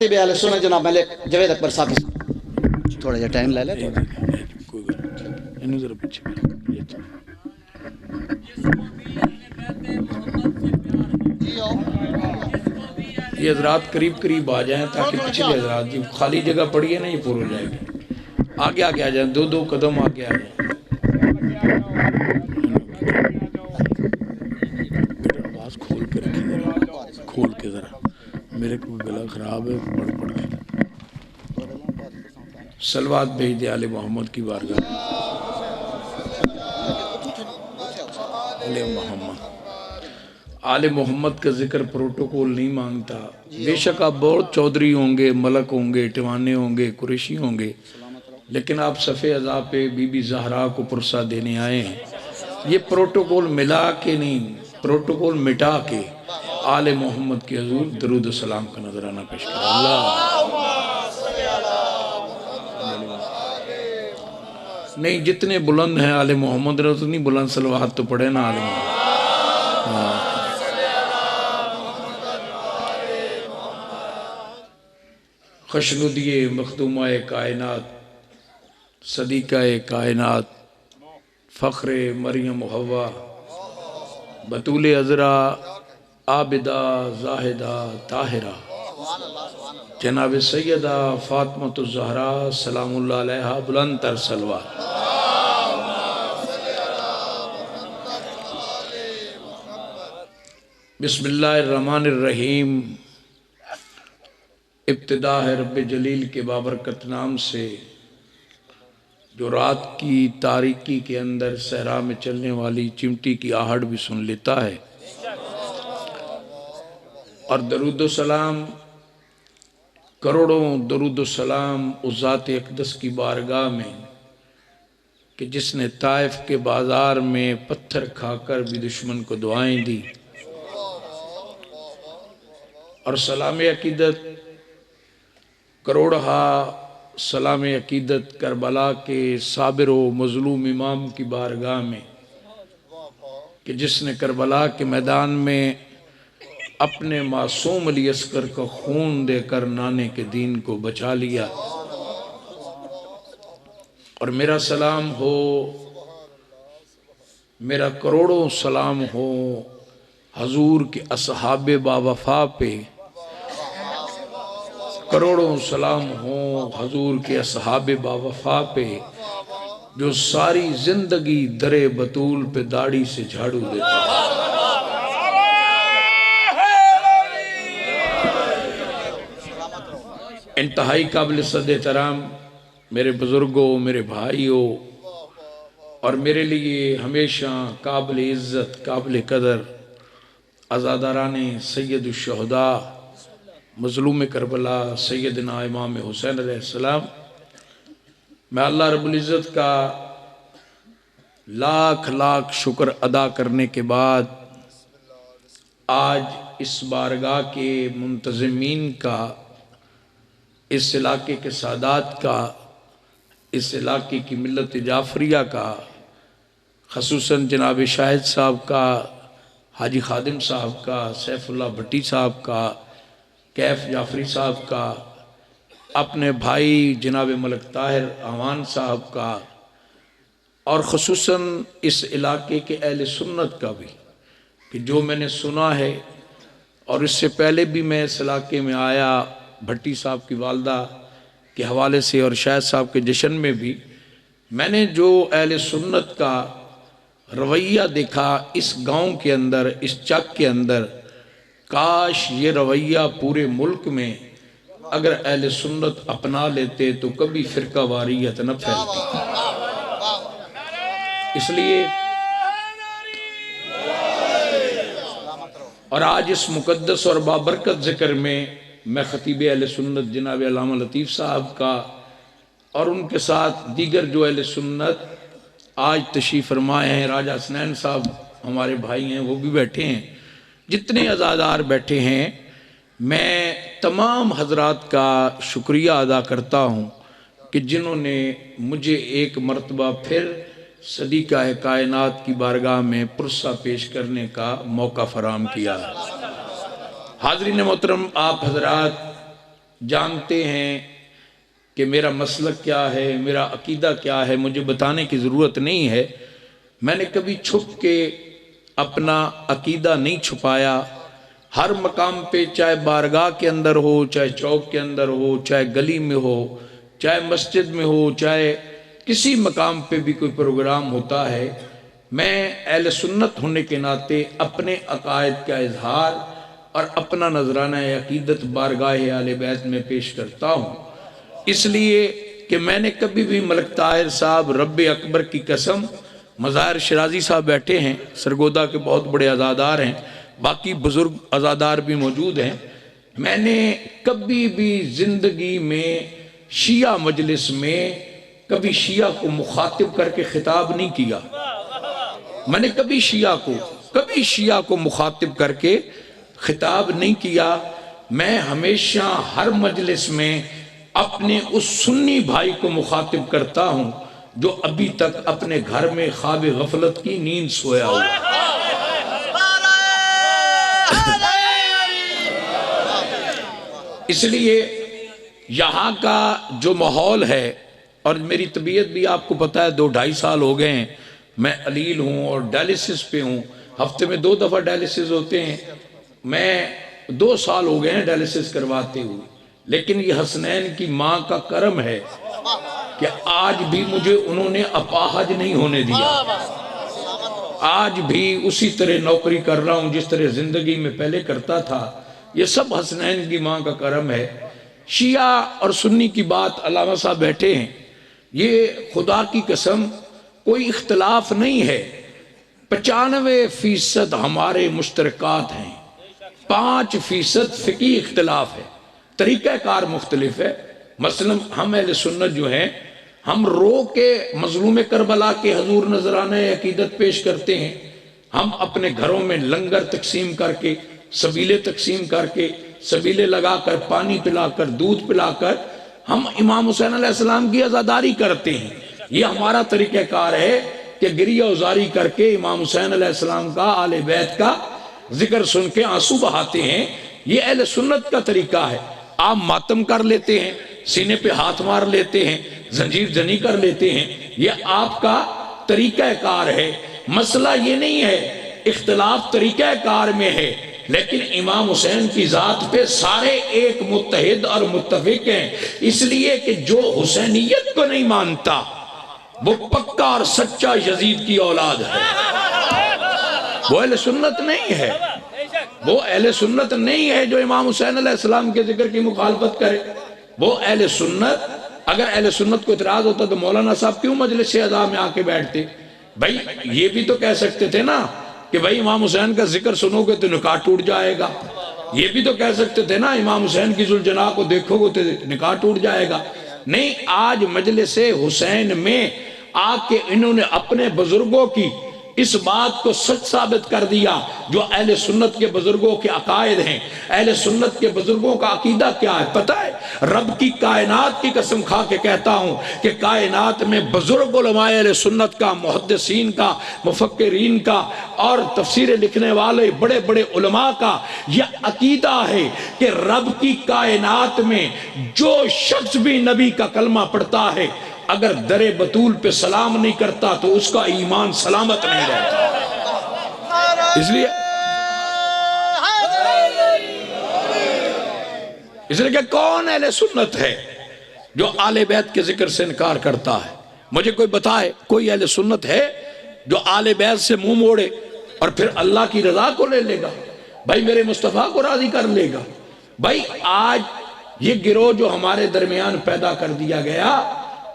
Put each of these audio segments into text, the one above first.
بیال سننا جناب ملک جوید اکبر صاحب تھوڑا جا ٹائم لے لے کوئی گل انہوں ذرا پیچھے یہ حضرات قریب قریب آ جائیں تاکہ پچھلے حضرات جی خالی جگہ پڑی ہے نا یہ پور ہو جائے گی آگے آگے آ جائیں دو قدم آگے آ جائیں آواز کھول کے رکھیں ذرا کھول کے ذرا میرے کو گلا خراب ہے پڑھ پڑھ کے صلوات بھیج دے آل محمد کی بارگاہ آل محمد آل محمد کا ذکر پروٹوکول نہیں مانگتا بے شک آپ بہت چودھری ہوں گے ملک ہوں گے ٹوانے ہوں گے قریشی ہوں گے لیکن آپ صفِ عزا پہ بی بی زہرا کو پرسہ دینے آئے ہیں یہ پروٹوکول ملا کے نہیں پروٹوکول مٹا کے آل محمد کی حضور درود و سلام کا نظرانہ پیش کریں اللہ نہیں جتنے بلند ہیں آل محمد نے اتنی بلند صلوات تو پڑھے نا آل محمد خشنودی مخدومہ کائنات صدیقہ کائنات فخر مریم حوا بطول عذرا عابدہ زاہدہ طاہرہ جناب سیدہ فاطمۃ الزہرا سلام اللہ علیہا بلند تر صلوات بسم اللہ الرحمن الرحیم ابتدا ہے رب جلیل کے بابرکت نام سے جو رات کی تاریکی کے اندر صحرا میں چلنے والی چمٹی کی آہٹ بھی سن لیتا ہے اور درود و سلام کروڑوں درود و سلام اس ذات اقدس کی بارگاہ میں کہ جس نے طائف کے بازار میں پتھر کھا کر بھی دشمن کو دعائیں دی اور سلام عقیدت کروڑہا سلام عقیدت کربلا کے صابر و مظلوم امام کی بارگاہ میں کہ جس نے کربلا کے میدان میں اپنے معصوم علی اصغر کا خون دے کر نانے کے دین کو بچا لیا اور میرا سلام ہو میرا کروڑوں سلام ہو حضور کے اصحاب با وفا پہ کروڑوں سلام ہوں حضور کے اصحاب با وفا پہ جو ساری زندگی در بطول پہ داڑھی سے جھاڑو دیتے ہیں انتہائی قابل صد احترام میرے بزرگوں میرے بھائیوں اور میرے لیے ہمیشہ قابل عزت قابل قدر عزاداران سید الشہداء مظلوم کربلا سیدنا امام حسین علیہ السلام میں اللہ رب العزت کا لاکھ لاکھ شکر ادا کرنے کے بعد آج اس بارگاہ کے منتظمین کا اس علاقے کے سادات کا اس علاقے کی ملت جعفریہ کا خصوصاً جناب شاہد صاحب کا حاجی خادم صاحب کا سیف اللہ بھٹی صاحب کا کیف جعفری صاحب کا اپنے بھائی جناب ملک طاہر اعوان صاحب کا اور خصوصاً اس علاقے کے اہل سنت کا بھی کہ جو میں نے سنا ہے اور اس سے پہلے بھی میں اس علاقے میں آیا بھٹی صاحب کی والدہ کے حوالے سے اور شاہد صاحب کے جشن میں بھی میں نے جو اہل سنت کا رویہ دیکھا اس گاؤں کے اندر اس چک کے اندر کاش یہ رویہ پورے ملک میں اگر اہل سنت اپنا لیتے تو کبھی فرقہ واریت نہ پھیلتی اس لیے اور آج اس مقدس اور بابرکت ذکر میں میں خطیب اہل سنت جناب علامہ لطیف صاحب کا اور ان کے ساتھ دیگر جو اہل سنت آج تشریف فرمائے ہیں راجہ حسنین صاحب ہمارے بھائی ہیں وہ بھی بیٹھے ہیں جتنے عزادار بیٹھے ہیں میں تمام حضرات کا شکریہ ادا کرتا ہوں کہ جنہوں نے مجھے ایک مرتبہ پھر صدیقہ کائنات کی بارگاہ میں پرسہ پیش کرنے کا موقع فراہم کیا حاضرین محترم آپ حضرات جانتے ہیں کہ میرا مسلک کیا ہے، میرا عقیدہ کیا ہے، مجھے بتانے کی ضرورت نہیں ہے۔ میں نے کبھی چھپ کے اپنا عقیدہ نہیں چھپایا۔ ہر مقام پہ، چاہے بارگاہ کے اندر ہو، چاہے چوک کے اندر ہو، چاہے گلی میں ہو، چاہے مسجد میں ہو، چاہے کسی مقام پہ بھی کوئی پروگرام ہوتا ہے، میں اہل سنت ہونے کے ناطے اپنے عقائد کا اظہار اور اپنا نذرانہ عقیدت بارگاہ اہل بیت میں پیش کرتا ہوں، اس لیے کہ میں نے کبھی بھی ملک طاہر صاحب، رب اکبر کی قسم، مظاہر شرازی صاحب بیٹھے ہیں، سرگودا کے بہت بڑے عزادار ہیں، باقی بزرگ عزادار بھی موجود ہیں، میں نے کبھی بھی زندگی میں شیعہ مجلس میں کبھی شیعہ کو مخاطب کر کے خطاب نہیں کیا۔ میں نے کبھی شیعہ کو مخاطب کر کے خطاب نہیں کیا۔ میں ہمیشہ ہر مجلس میں اپنے اس سنی بھائی کو مخاطب کرتا ہوں جو ابھی تک اپنے گھر میں خواب غفلت کی نیند سویا ہوا۔ اس لیے یہاں کا جو ماحول ہے، اور میری طبیعت بھی آپ کو پتہ ہے 2-2.5 سال ہو گئے ہیں، میں علیل ہوں اور ڈائلسس پہ ہوں، ہفتے میں 2 دفعہ ڈائلسس ہوتے ہیں، میں 2 سال ہو گئے ہیں ڈائلسس کرواتے ہوئے، لیکن یہ حسنین کی ماں کا کرم ہے کہ آج بھی مجھے انہوں نے اپاہج نہیں ہونے دیا۔ آج بھی اسی طرح نوکری کر رہا ہوں جس طرح زندگی میں پہلے کرتا تھا۔ یہ سب حسنین کی ماں کا کرم ہے۔ شیعہ اور سنی کی بات علامہ صاحب بیٹھے ہیں، یہ خدا کی قسم کوئی اختلاف نہیں ہے۔ 95% ہمارے مشترکات ہیں، 5% فقہی اختلاف ہے، طریقہ کار مختلف ہے۔ مثلا ہم اہل سنت جو ہیں، ہم رو کے مظلوم کربلا کے حضور نذرانہ عقیدت پیش کرتے ہیں، ہم اپنے گھروں میں لنگر تقسیم کر کے، سبیلے تقسیم کر کے، سبیلے لگا کر، پانی پلا کر، دودھ پلا کر ہم امام حسین علیہ السلام کی عزاداری کرتے ہیں۔ یہ ہمارا طریقہ کار ہے کہ گریہ ازاری کر کے امام حسین علیہ السلام کا، آل بیت کا ذکر سن کے آنسو بہاتے ہیں۔ یہ اہل سنت کا طریقہ ہے۔ آپ ماتم کر لیتے ہیں، سینے پہ ہاتھ مار لیتے ہیں، زنجیر زنی کر لیتے ہیں، یہ آپ کا طریقہ کار ہے۔ مسئلہ یہ نہیں ہے، اختلاف طریقہ کار میں ہے، لیکن امام حسین کی ذات پہ سارے ایک متحد اور متفق ہیں، اس لیے کہ جو حسینیت کو نہیں مانتا وہ پکا اور سچا یزید کی اولاد ہے، وہ اہل سنت نہیں ہے۔ وہ اہل سنت نہیں ہے جو امام حسین علیہ السلام کے ذکر کی مخالفت کرے۔ وہ اہل سنت، اگر اہل سنت کو اعتراض ہوتا تو مولانا صاحب کیوں مجلس اعزا میں آ کے بیٹھتے؟ بھائی یہ بھی تو کہہ سکتے تھے نا کہ بھائی امام حسین کا ذکر سنو گے تو نکاح ٹوٹ جائے گا۔ یہ بھی تو کہہ سکتے تھے نا امام حسین کی ذوالجناح کو دیکھو گے تو نکاح ٹوٹ جائے گا۔ نہیں، آج مجلس حسین میں آ کے انہوں نے اپنے بزرگوں کی اس بات کو سچ ثابت کر دیا جو اہل سنت کے بزرگوں کے عقائد ہیں۔ اہل سنت کے بزرگوں کا عقیدہ کیا ہے پتہ ہے؟ رب کی کائنات کی قسم کھا کے کہتا ہوں کہ کائنات میں بزرگ علماء اہل سنت کا، محدثین کا، مفکرین کا اور تفسیر لکھنے والے بڑے بڑے علماء کا یہ عقیدہ ہے کہ رب کی کائنات میں جو شخص بھی نبی کا کلمہ پڑھتا ہے، اگر در بطول پہ سلام نہیں کرتا تو اس کا ایمان سلامت نہیں رہتا۔ اس لیے کہ کون اہل سنت ہے جو آل بیت کے ذکر سے انکار کرتا ہے؟ مجھے کوئی بتائے، کوئی اہل سنت ہے جو آل بیت سے منہ موڑے اور پھر اللہ کی رضا کو لے لے گا؟ بھائی میرے مصطفیٰ کو راضی کر لے گا؟ بھائی آج یہ گروہ جو ہمارے درمیان پیدا کر دیا گیا،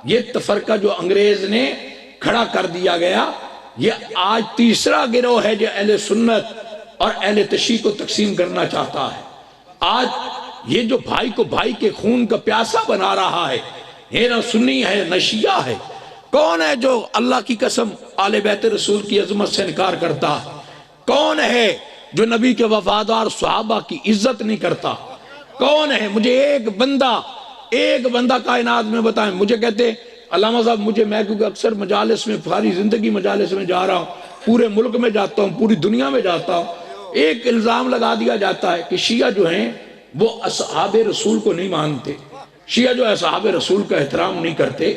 یہ تفرقہ جو انگریز نے کھڑا کر دیا گیا، یہ آج تیسرا گروہ ہے جو اہل سنت اور اہل تشیع کو تقسیم کرنا چاہتا ہے۔ آج یہ جو بھائی کو بھائی کے خون کا پیاسا بنا رہا ہے، یہ نہ سنی ہے نہ شیعہ ہے۔ کون ہے جو اللہ کی قسم آل بیت رسول کی عظمت سے انکار کرتا ہے؟ کون ہے جو نبی کے وفادار صحابہ کی عزت نہیں کرتا؟ کون ہے؟ مجھے ایک بندہ کائنات میں بتائیں۔ مجھے کہتے علامہ صاحب میں کیونکہ اکثر مجالس میں، ساری زندگی مجالس میں جا رہا ہوں، پورے ملک میں جاتا ہوں، پوری دنیا میں جاتا ہوں، ایک الزام لگا دیا جاتا ہے کہ شیعہ جو ہیں وہ اصحاب رسول کو نہیں مانتے، شیعہ جو ہے اصحاب رسول کا احترام نہیں کرتے،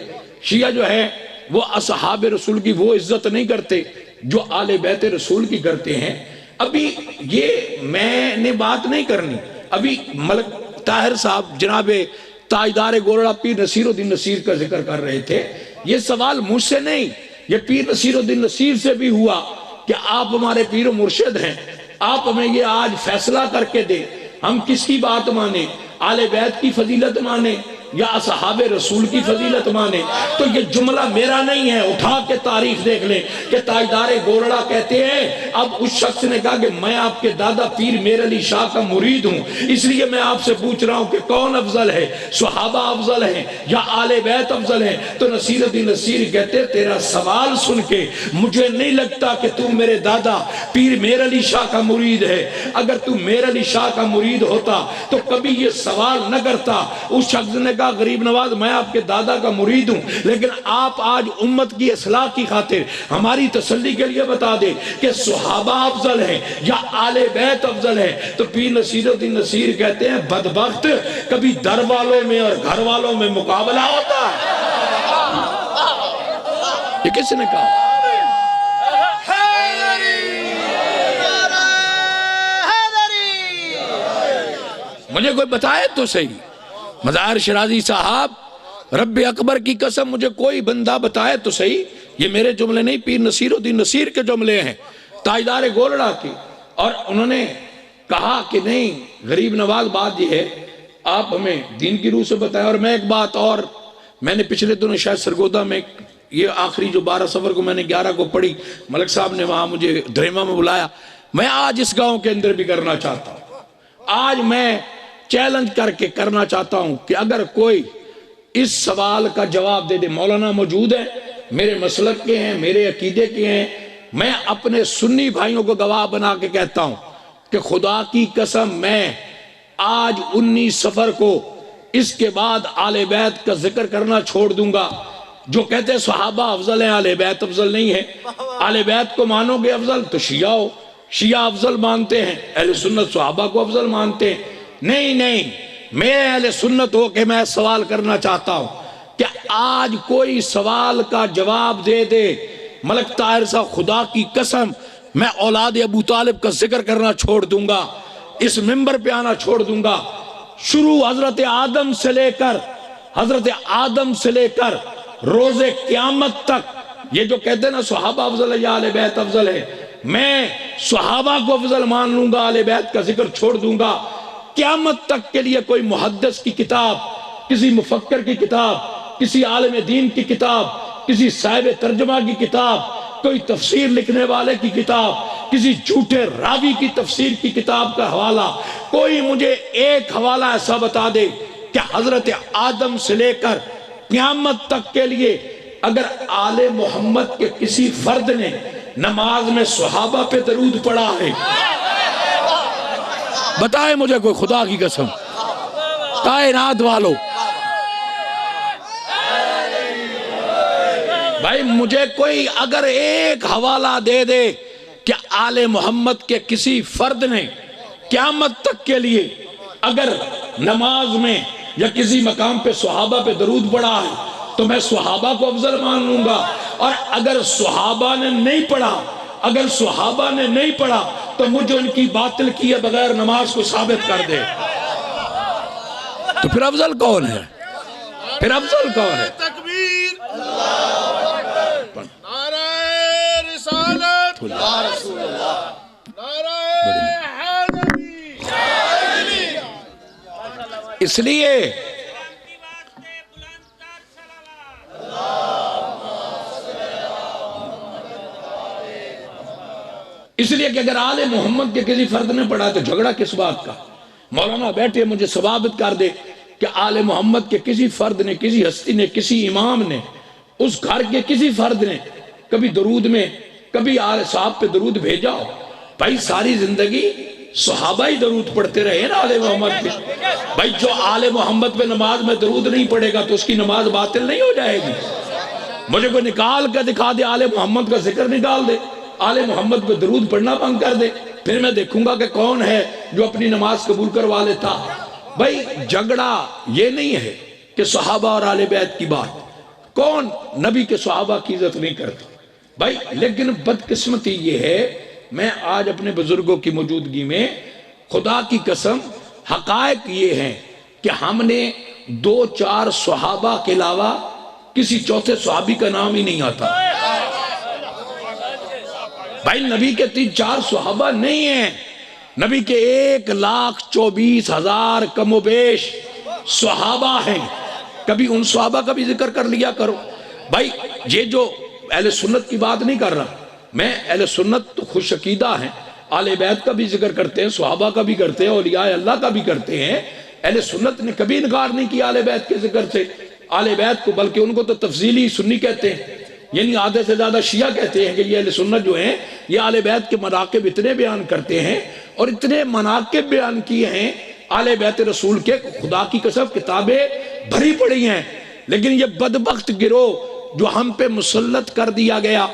شیعہ جو ہے وہ اصحاب رسول کی وہ عزت نہیں کرتے جو آل بیت رسول کی کرتے ہیں۔ ابھی یہ میں نے بات نہیں کرنی، ابھی ملک طاہر صاحب جناب تاجدار گولڑا پیر نصیر الدین نصیر کا ذکر کر رہے تھے۔ یہ سوال مجھ سے نہیں، یہ پیر نصیر الدین نصیر سے بھی ہوا کہ آپ ہمارے پیر و مرشد ہیں، آپ ہمیں یہ آج فیصلہ کر کے دیں، ہم کس کی بات مانیں، آل بیت کی فضیلت مانیں یا اصحاب رسول کی فضیلت مانیں؟ تو یہ جملہ میرا نہیں ہے، اٹھا کے تاریخ دیکھ لیں کہ تاجدار گولڑا کہتے ہیں اب اس شخص نے کہا کہ میں آپ کے دادا پیر میر علی شاہ کا مرید ہوں، اس لیے میں آپ سے پوچھ رہا ہوں کہ کون افضل ہے، صحابہ افضل ہیں یا آل بیت افضل ہیں؟ تو نصیر الدین نصیر کہتے تیرا سوال سن کے مجھے نہیں لگتا کہ تم میرے دادا پیر میر علی شاہ کا مرید ہے، اگر تم میر علی شاہ کا مرید ہوتا تو کبھی یہ سوال نہ کرتا۔ اس شخص نے کہا غریب نواز میں آپ کے دادا کا مرید ہوں، لیکن آپ آج امت کی اصلاح کی خاطر ہماری تسلی کے لیے بتا دیں کہ صحابہ افضل ہیں یا آل بیت افضل ہیں۔ تو پیر نصیر الدین نصیر کہتے ہیں بدبخت کبھی در والوں میں اور گھر والوں میں مقابلہ ہوتا ہے۔ یہ کس نے کہا؟ مجھے کوئی بتائے تو صحیح، مظاہر شرازی صاحب رب اکبر کی قسم مجھے کوئی بندہ بتائے تو صحیح، یہ میرے جملے نہیں، پیر نصیر الدین نصیر کے جملے ہیں تاجدار گولڑا کی۔ اور انہوں نے کہا کہ نہیں غریب نواز بات یہ ہے آپ ہمیں دین کی روح سے بتائیں۔ اور میں ایک بات اور، میں نے پچھلے دنوں شاید سرگودا میں یہ آخری جو 12 سفر کو میں نے 11 کو پڑھی، ملک صاحب نے وہاں مجھے دریمہ میں بلایا، میں آج اس گاؤں کے اندر بھی کرنا چاہتا ہوں، آج میں چیلنج کر کے کرنا چاہتا ہوں کہ اگر کوئی اس سوال کا جواب دے دے، مولانا موجود ہیں، میرے مسلک کے ہیں، میرے عقیدے کے ہیں، میں اپنے سنی بھائیوں کو گواہ بنا کے کہتا ہوں کہ خدا کی قسم میں آج 19 سفر کو اس کے بعد آل بیت کا ذکر کرنا چھوڑ دوں گا۔ جو کہتے ہیں صحابہ افضل ہیں آل بیت افضل نہیں ہے، آل بیت کو مانو گے افضل تو شیعہ ہو، شیعہ افضل مانتے ہیں، اہل سنت صحابہ کو افضل مانتے ہیں۔ نہیں، میں اہل سنت ہو کہ میں سوال کرنا چاہتا ہوں کہ آج کوئی سوال کا جواب دے دے، ملک طاہر صاحب خدا کی قسم میں اولاد ابو طالب کا ذکر کرنا چھوڑ دوں گا، اس منبر پہ آنا چھوڑ دوں گا۔ شروع حضرت آدم سے لے کر روز قیامت تک یہ جو کہتے ہیں نا صحابہ افضل ہے یا آل بیت افضل ہے، میں صحابہ کو افضل مان لوں گا، آل بیت کا ذکر چھوڑ دوں گا۔ قیامت تک کے لیے کوئی محدث کی کتاب، کسی مفکر کی کتاب، کسی عالم دین کی کتاب، کسی صاحب ترجمہ کی کتاب، کوئی تفسیر لکھنے والے کی کتاب، کسی جھوٹے راوی کی تفسیر کی کتاب کا حوالہ، کوئی مجھے ایک حوالہ ایسا بتا دے کہ حضرت آدم سے لے کر قیامت تک کے لیے اگر آل محمد کے کسی فرد نے نماز میں صحابہ پہ درود پڑھا ہے، بتائے مجھے کوئی خدا کی قسم، کائنات والو بھائی مجھے کوئی اگر ایک حوالہ دے دے کہ آل محمد کے کسی فرد نے قیامت تک کے لیے اگر نماز میں یا کسی مقام پہ صحابہ پہ درود پڑھا ہے تو میں صحابہ کو افضل مان لوں گا، اور اگر صحابہ نے نہیں پڑھا تو مجھے ان کی باطل کیے بغیر نماز کو ثابت کر دے، تو پھر افضل کون ہے؟ تکبیر، نعرہ رسالت، نعرہ حیدری۔ اس لیے کہ اگر آل محمد کے کسی فرد نے پڑھا تو جھگڑا کس بات کا؟ مولانا بیٹھے مجھے ثابت کر دے کہ آل محمد کے کسی فرد نے، کسی ہستی نے، کسی امام نے، اس گھر کے کسی فرد نے کبھی درود میں کبھی آل صاحب پہ درود بھیجا ہو؟ بھائی ساری زندگی صحابہ ہی درود پڑھتے رہے نا آل محمد پہ۔ بھائی جو آل محمد پہ نماز میں درود نہیں پڑھے گا تو اس کی نماز باطل نہیں ہو جائے گی؟ مجھے کوئی نکال کر دکھا دے، آل محمد کا ذکر نکال دے، آل محمد پہ درود پڑھنا بند کر دے، پھر میں دیکھوں گا کہ کون ہے جو اپنی نماز قبول کروا لیتا۔ بھائی جھگڑا یہ نہیں ہے کہ صحابہ اور آل بیت کی بات، کون نبی کے صحابہ کی عزت نہیں کرتا بھائی؟ لیکن بدقسمتی یہ ہے، میں آج اپنے بزرگوں کی موجودگی میں خدا کی قسم حقائق یہ ہیں کہ ہم نے 2-4 صحابہ کے علاوہ کسی چوتھے صحابی کا نام ہی نہیں آتا بھائی۔ نبی کے 3-4 صحابہ نہیں ہیں، نبی کے 1,24,000 کم و بیش صحابہ ہیں۔ کبھی ان صحابہ کا بھی ذکر کر لیا کرو بھائی۔ یہ جو اہل سنت کی بات نہیں کر رہا میں، اہل سنت تو خوش عقیدہ ہیں، آل بیت کا بھی ذکر کرتے ہیں، صحابہ کا بھی کرتے ہیں، اولیاء اللہ کا بھی کرتے ہیں۔ اہل سنت نے کبھی انکار نہیں کیا آل بیت کے ذکر سے، آل بیت کو، بلکہ ان کو تو تفضیلی سنی کہتے ہیں، یعنی آدھے سے زیادہ شیعہ کہتے ہیں کہ یہ اہل سنت جو ہیں یہ آل بیت کے مناقب اتنے بیان کرتے ہیں اور اتنے مناقب بیان کیے ہیں آل بیت رسول کے، خدا کی قسم کتابیں بھری پڑی ہیں۔ لیکن یہ بدبخت گروہ جو ہم پہ مسلط کر دیا گیا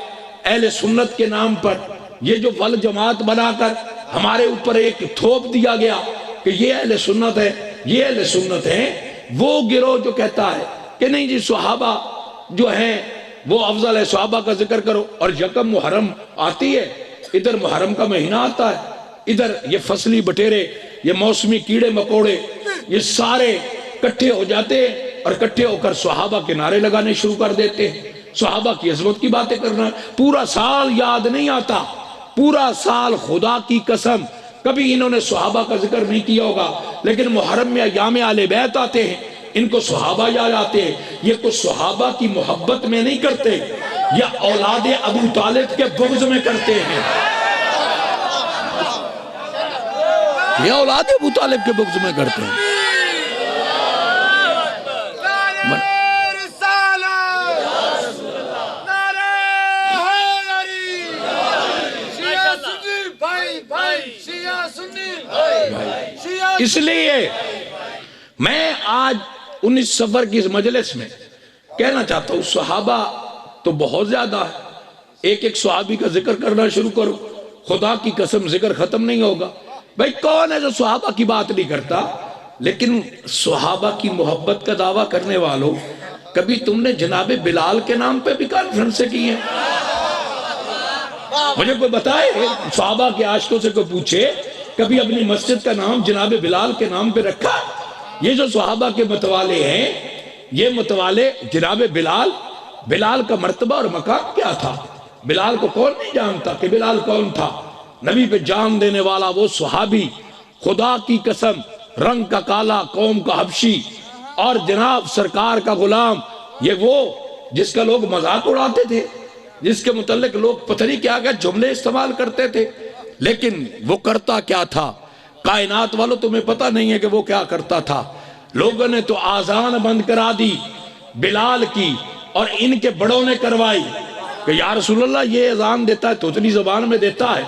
اہل سنت کے نام پر، یہ جو ول جماعت بنا کر ہمارے اوپر ایک تھوپ دیا گیا کہ یہ اہل سنت ہے، یہ اہل سنت ہے، وہ گروہ جو کہتا ہے کہ نہیں جی صحابہ جو ہیں وہ افضل ہے، صحابہ کا ذکر کرو، اور یکم محرم آتی ہے، ادھر محرم کا مہینہ آتا ہے، ادھر یہ فصلی بٹیرے، یہ موسمی کیڑے مکوڑے، یہ سارے کٹھے ہو جاتے ہیں اور کٹھے ہو کر صحابہ کے نعرے لگانے شروع کر دیتے ہیں، صحابہ کی عظمت کی باتیں کرنا۔ پورا سال یاد نہیں آتا، پورا سال خدا کی قسم کبھی انہوں نے صحابہ کا ذکر نہیں کیا ہوگا، لیکن محرم میں ایام اہل بیت آتے ہیں، ان کو صحابہ یاد آتے ہیں۔ یہ کچھ صحابہ کی محبت میں نہیں کرتے، یا اولاد ابو طالب کے بغض میں کرتے ہیں، یہ اولاد ابو طالب کے بغض میں کرتے ہیں۔ اس لیے میں آج 19 سفر کی اس مجلس میں کہنا چاہتا ہوں، صحابہ تو بہت زیادہ ہے، ایک ایک صحابی کا ذکر کرنا شروع کرو، خدا کی قسم ذکر ختم نہیں ہوگا بھائی۔ کون ہے جو صحابہ کی بات نہیں کرتا؟ لیکن صحابہ کی محبت کا دعویٰ کرنے والوں، کبھی تم نے جناب بلال کے نام پہ بھی کانفرنسیں کی ہیں؟ مجھے کوئی بتائے، صحابہ کے عاشقوں سے کوئی پوچھے کبھی اپنی مسجد کا نام جناب بلال کے نام پہ رکھا؟ یہ جو صحابہ کے متوالے ہیں، یہ متوالے جناب بلال کا مرتبہ اور مقام کیا تھا؟ بلال کو کون نہیں جانتا کہ بلال کون تھا؟ نبی پہ جان دینے والا وہ صحابی، خدا کی قسم، رنگ کا کالا، قوم کا حبشی، اور جناب سرکار کا غلام، یہ وہ جس کا لوگ مذاق اڑاتے تھے، جس کے متعلق لوگ پتہ نہیں کیا جملے استعمال کرتے تھے، لیکن وہ کرتا کیا تھا؟ کائنات والوں تمہیں پتہ نہیں ہے کہ وہ کیا کرتا تھا۔ لوگوں نے تو آذان بند کرا دی بلال کی، اور ان کے بڑوں نے کروائی کہ یا رسول اللہ یہ اذان دیتا ہے توتلی زبان میں دیتا ہے،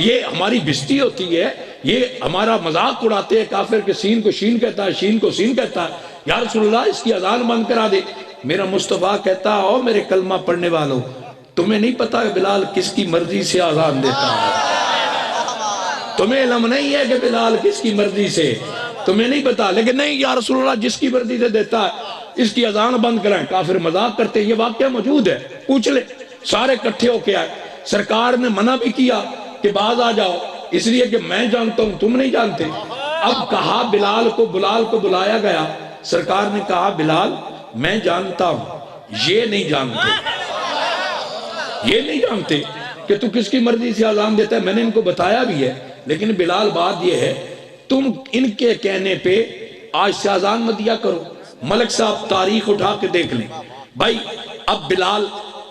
یہ ہماری بستی ہوتی ہے، یہ ہمارا مذاق اڑاتے ہیں، کافر کے سین کو شین کہتا ہے، شین کو سین کہتا ہے، یا رسول اللہ اس کی اذان بند کرا دے۔ میرا مصطفیٰ کہتا او میرے کلمہ پڑھنے والوں، تمہیں نہیں پتا کہ بلال کس کی مرضی سے اذان دیتا ہے؟ تمہیں علم نہیں ہے کہ بلال کس کی مرضی سے، تمہیں نہیں پتا، لیکن نہیں یا رسول اللہ جس کی مرضی سے دیتا ہے اس کی اذان بند کرائیں۔ کافر مذاق کرتے ہیں، یہ واقعہ موجود ہے، پوچھ لے، سارے کٹھے ہو کے آئے، سرکار نے منع بھی کیا کہ باز آ جاؤ، اس لیے کہ میں جانتا ہوں تم نہیں جانتے۔ اب کہا بلال کو بلایا گیا، سرکار نے کہا بلال میں جانتا ہوں، یہ نہیں جانتے کہ تو کس کی مرضی سے اذان دیتا ہے، میں نے ان کو بتایا بھی ہے، لیکن بلال بات یہ ہے تم ان کے کہنے پہ آج سے اذان مت دیا کرو۔ ملک صاحب تاریخ اٹھا کے دیکھ لیں بھائی، اب بلال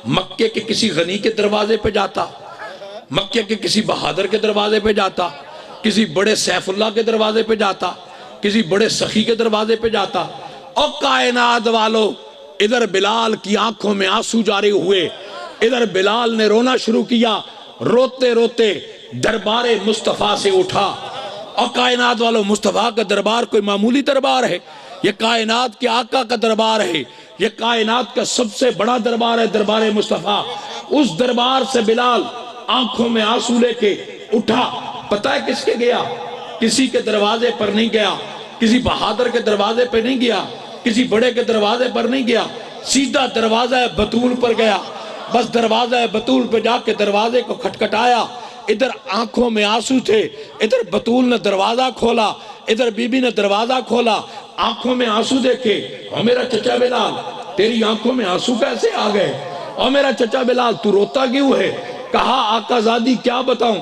مکے کے کسی غنی کے دروازے پہ جاتا، مکے کے کسی بہادر کے دروازے پہ جاتا، کسی بڑے سیف اللہ کے دروازے پہ جاتا، کسی بڑے سخی کے دروازے پہ جاتا، اور کائنات والوں ادھر بلال کی آنکھوں میں آنسو جاری ہوئے، ادھر بلال نے رونا شروع کیا، روتے روتے دربار مصطفیٰ سے اٹھا۔ اور کائنات والوں مصطفیٰ کا دربار کوئی معمولی دربار ہے، یہ کائنات کے آقا کا دربار ہے، یہ کائنات کا سب سے بڑا دربار ہے، دربار مصطفیٰ۔ اس دربار سے بلال آنکھوں میں آنسو لے کے اٹھا، پتہ ہے کس کے گیا؟ کسی کے دروازے پر نہیں گیا، کسی بہادر کے دروازے پہ نہیں گیا، کسی بڑے کے دروازے پر نہیں گیا، سیدھا دروازہ بطول پر گیا. بس دروازہ بطول پہ جا کے دروازے کو کھٹکھٹایا. ادھر آنکھوں میں آنسو تھے، ادھر بطول نے دروازہ کھولا، ادھر بی بی نے دروازہ کھولا. آنکھوں میں آنسو دیکھے. او میرا چچا بلال، تیری آنکھوں میں آنسو کیسے آ گئے؟ او میرا چچا بلال، تو روتا کیوں ہے؟ کہا آقا زادی کیا بتاؤں،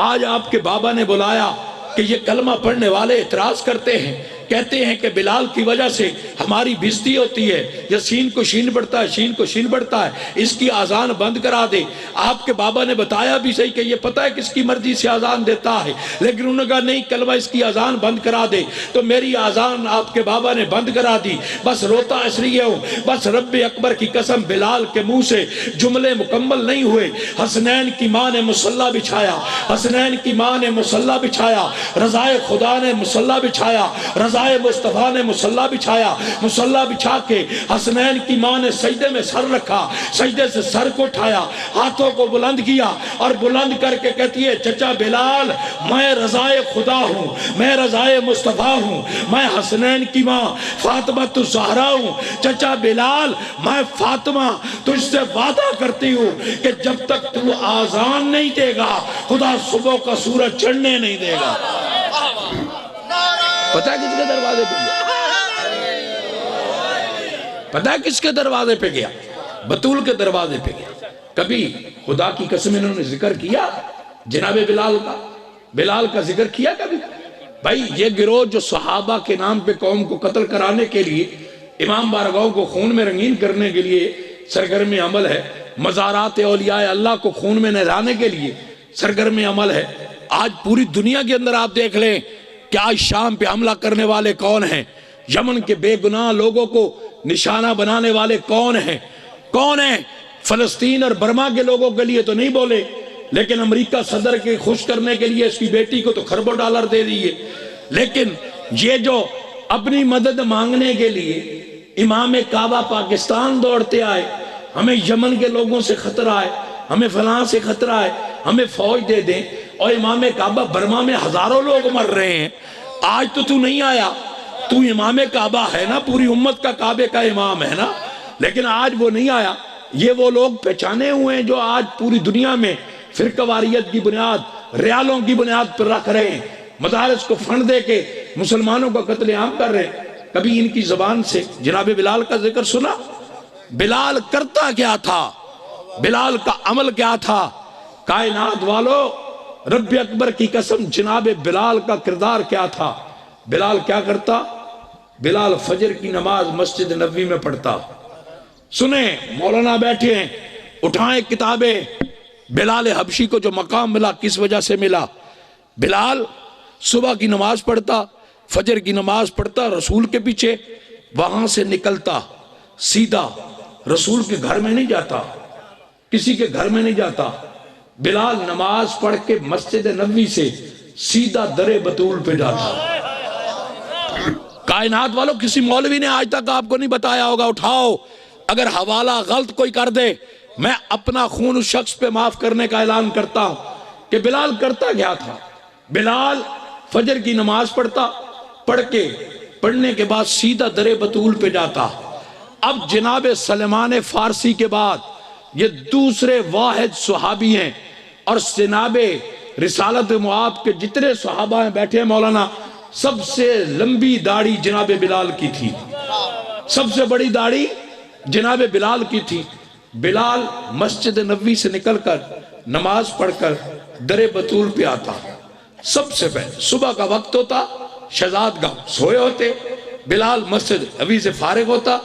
آج آپ کے بابا نے بلایا کہ یہ کلمہ پڑھنے والے اعتراض کرتے ہیں، کہتے ہیں کہ بلال کی وجہ سے ہماری بھیستی ہوتی ہے، یہ سین کو شین بڑھتا ہے، شین کو شین بڑھتا ہے، اس کی آزان بند کرا دے. آپ کے بابا نے بتایا بھی صحیح کہ یہ پتہ ہے کس کی مرضی سے آزان دیتا ہے، لیکن انہوں نے کہا نہیں، کلمہ اس کی آزان بند کرا دے. تو میری آزان آپ کے بابا نے بند کرا دی. بس روتا اس لیے ہوں، بس رب اکبر کی قسم بلال کے منہ سے جملے مکمل نہیں ہوئے. حسنین کی ماں نے مصلی بچھایا، حسنین کی ماں نے مصلی بچھایا، رضائے خدا نے مصلی بچھایا، رضائے مصطفیٰ نے مصلی بچھایا. مصلی بچھا کے حسنین کی ماں نے سجدے میں سر رکھا، سجدے سے سر کو اٹھایا، ہاتھوں کو بلند کیا اور بلند کر کے کہتی ہے چچا بلال، میں رضائے خدا ہوں، میں رضائے مصطفیٰ ہوں، میں حسنین کی ماں فاطمہ الزہرا ہوں. چچا بلال، میں فاطمہ تجھ سے وعدہ کرتی ہوں کہ جب تک تو آزان نہیں دے گا خدا صبح کا سورج چڑھنے نہیں دے گا. پتہ ہے کس کے دروازے پہ گیا؟ پتہ ہے کس کے دروازے پہ گیا؟ بطول کے دروازے پہ گیا. کبھی خدا کی قسم انہوں نے ذکر کیا جناب بلال کا؟ بلال کا ذکر کیا کبھی؟ بھائی یہ گروہ جو صحابہ کے نام پہ قوم کو قتل کرانے کے لیے، امام بارگاہوں کو خون میں رنگین کرنے کے لیے سرگرم عمل ہے، مزارات اولیاء اللہ کو خون میں نہلانے کے لیے سرگرم عمل ہے. آج پوری دنیا کے اندر آپ دیکھ لیں کہ آج شام پہ حملہ کرنے والے کون ہیں، یمن کے بے گناہ لوگوں کو نشانہ بنانے والے کون ہیں؟ کون ہیں؟ فلسطین اور برما کے لوگوں کے لیے تو نہیں بولے، لیکن امریکہ صدر کے خوش کرنے کے لیے اس کی بیٹی کو تو خربوں ڈالر دے دیئے. لیکن یہ جو اپنی مدد مانگنے کے لیے امام کعبہ پاکستان دوڑتے آئے، ہمیں یمن کے لوگوں سے خطرہ ہے، ہمیں فلاں سے خطرہ ہے، ہمیں فوج دے دیں، اور امام کعبہ برما میں ہزاروں لوگ مر رہے ہیں. آج تو نہیں آیا، تو امام کعبہ ہے نا، پوری امت کا کعبے کا امام ہے نا، لیکن آج وہ نہیں آیا. یہ وہ لوگ پہچانے ہوئے ہیں جو آج پوری دنیا میں فرقہ واریت کی بنیاد، ریالوں کی بنیاد پر رکھ رہے ہیں، مدارس کو فنڈ دے کے مسلمانوں کا قتل عام کر رہے ہیں. کبھی ان کی زبان سے جناب بلال کا ذکر سنا؟ بلال کرتا کیا تھا؟ بلال کا عمل کیا تھا؟ کائنات والو، رب اکبر کی قسم جناب بلال کا کردار کیا تھا؟ بلال کیا کرتا؟ بلال فجر کی نماز مسجد نبوی میں پڑھتا. سنیں، مولانا بیٹھے ہیں، اٹھائیں کتابیں. بلال حبشی کو جو مقام ملا کس وجہ سے ملا؟ بلال صبح کی نماز پڑھتا، فجر کی نماز پڑھتا رسول کے پیچھے، وہاں سے نکلتا سیدھا رسول کے گھر میں نہیں جاتا، کسی کے گھر میں نہیں جاتا. بلال نماز پڑھ کے مسجد نبوی سے سیدھا در بطول پہ جاتا. کائنات والوں، کسی مولوی نے آج تک آپ کو نہیں بتایا ہوگا. اٹھاؤ، اگر حوالہ غلط کوئی کر دے، میں اپنا خون اس شخص پہ معاف کرنے کا اعلان کرتا ہوں کہ بلال کرتا کیا تھا. بلال فجر کی نماز پڑھتا، پڑھنے کے بعد سیدھا در بطول پہ جاتا. اب جناب سلمان فارسی کے بعد یہ دوسرے واحد صحابی ہیں، اور جناب رسالت معاد کے جتنے صحابہ ہیں بیٹھے ہیں مولانا، سب سے لمبی داڑھی جناب بلال کی تھی، سب سے بڑی داڑھی جناب بلال کی تھی. بلال مسجد نبوی سے نکل کر نماز پڑھ کر در بطول پہ آتا. سب سے پہلے صبح کا وقت ہوتا، شہزاد گاہ سوئے ہوتے، بلال مسجد نبوی سے فارغ ہوتا،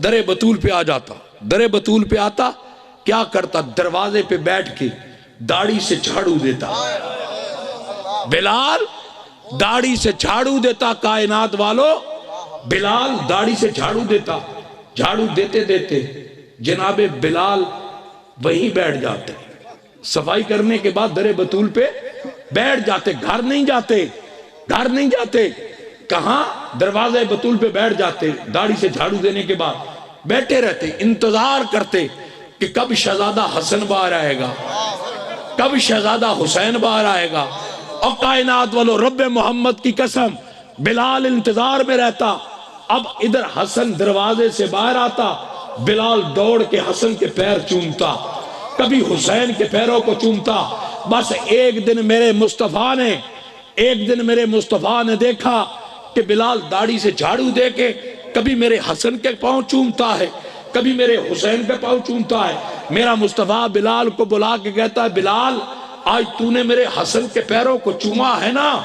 در بطول پہ آ جاتا. در بطول پہ آتا، کیا کرتا؟ دروازے پہ بیٹھ کے داڑھی سے جھاڑو دیتا. بلال داڑھی سے جھاڑو دیتا. کائنات والو، بلال داڑھی سے جھاڑو دیتا. جھاڑو دیتے دیتے جناب بلال وہیں بیٹھ جاتے. صفائی کرنے کے بعد در بطول پہ بیٹھ جاتے. گھر نہیں جاتے، گھر نہیں جاتے. کہاں؟ دروازے بطول پہ بیٹھ جاتے. داڑھی سے جھاڑو دینے کے بعد بیٹھے رہتے، انتظار کرتے کہ کب شہزادہ حسن باہر آئے گا، کب شہزادہ حسین باہر آئے گا. اور کائنات والو، رب محمد کی قسم، بلال انتظار میں رہتا. اب ادھر حسن دروازے سے باہر آتا, بلال دوڑ کے حسن کے پیر چومتا, کبھی حسین کے پیروں کو چومتا. بس ایک دن میرے مصطفیٰ نے دیکھا کہ بلال داڑھی سے جھاڑو دے کے کبھی میرے حسن کے پاؤں چومتا ہے, کبھی میرے حسین کے پاؤں چومتا ہے. میرا مصطفیٰ بلال کو بلا کے کہتا ہے, بلال آج تو نے میرے حسن کے پیروں کو چوما ہے نا,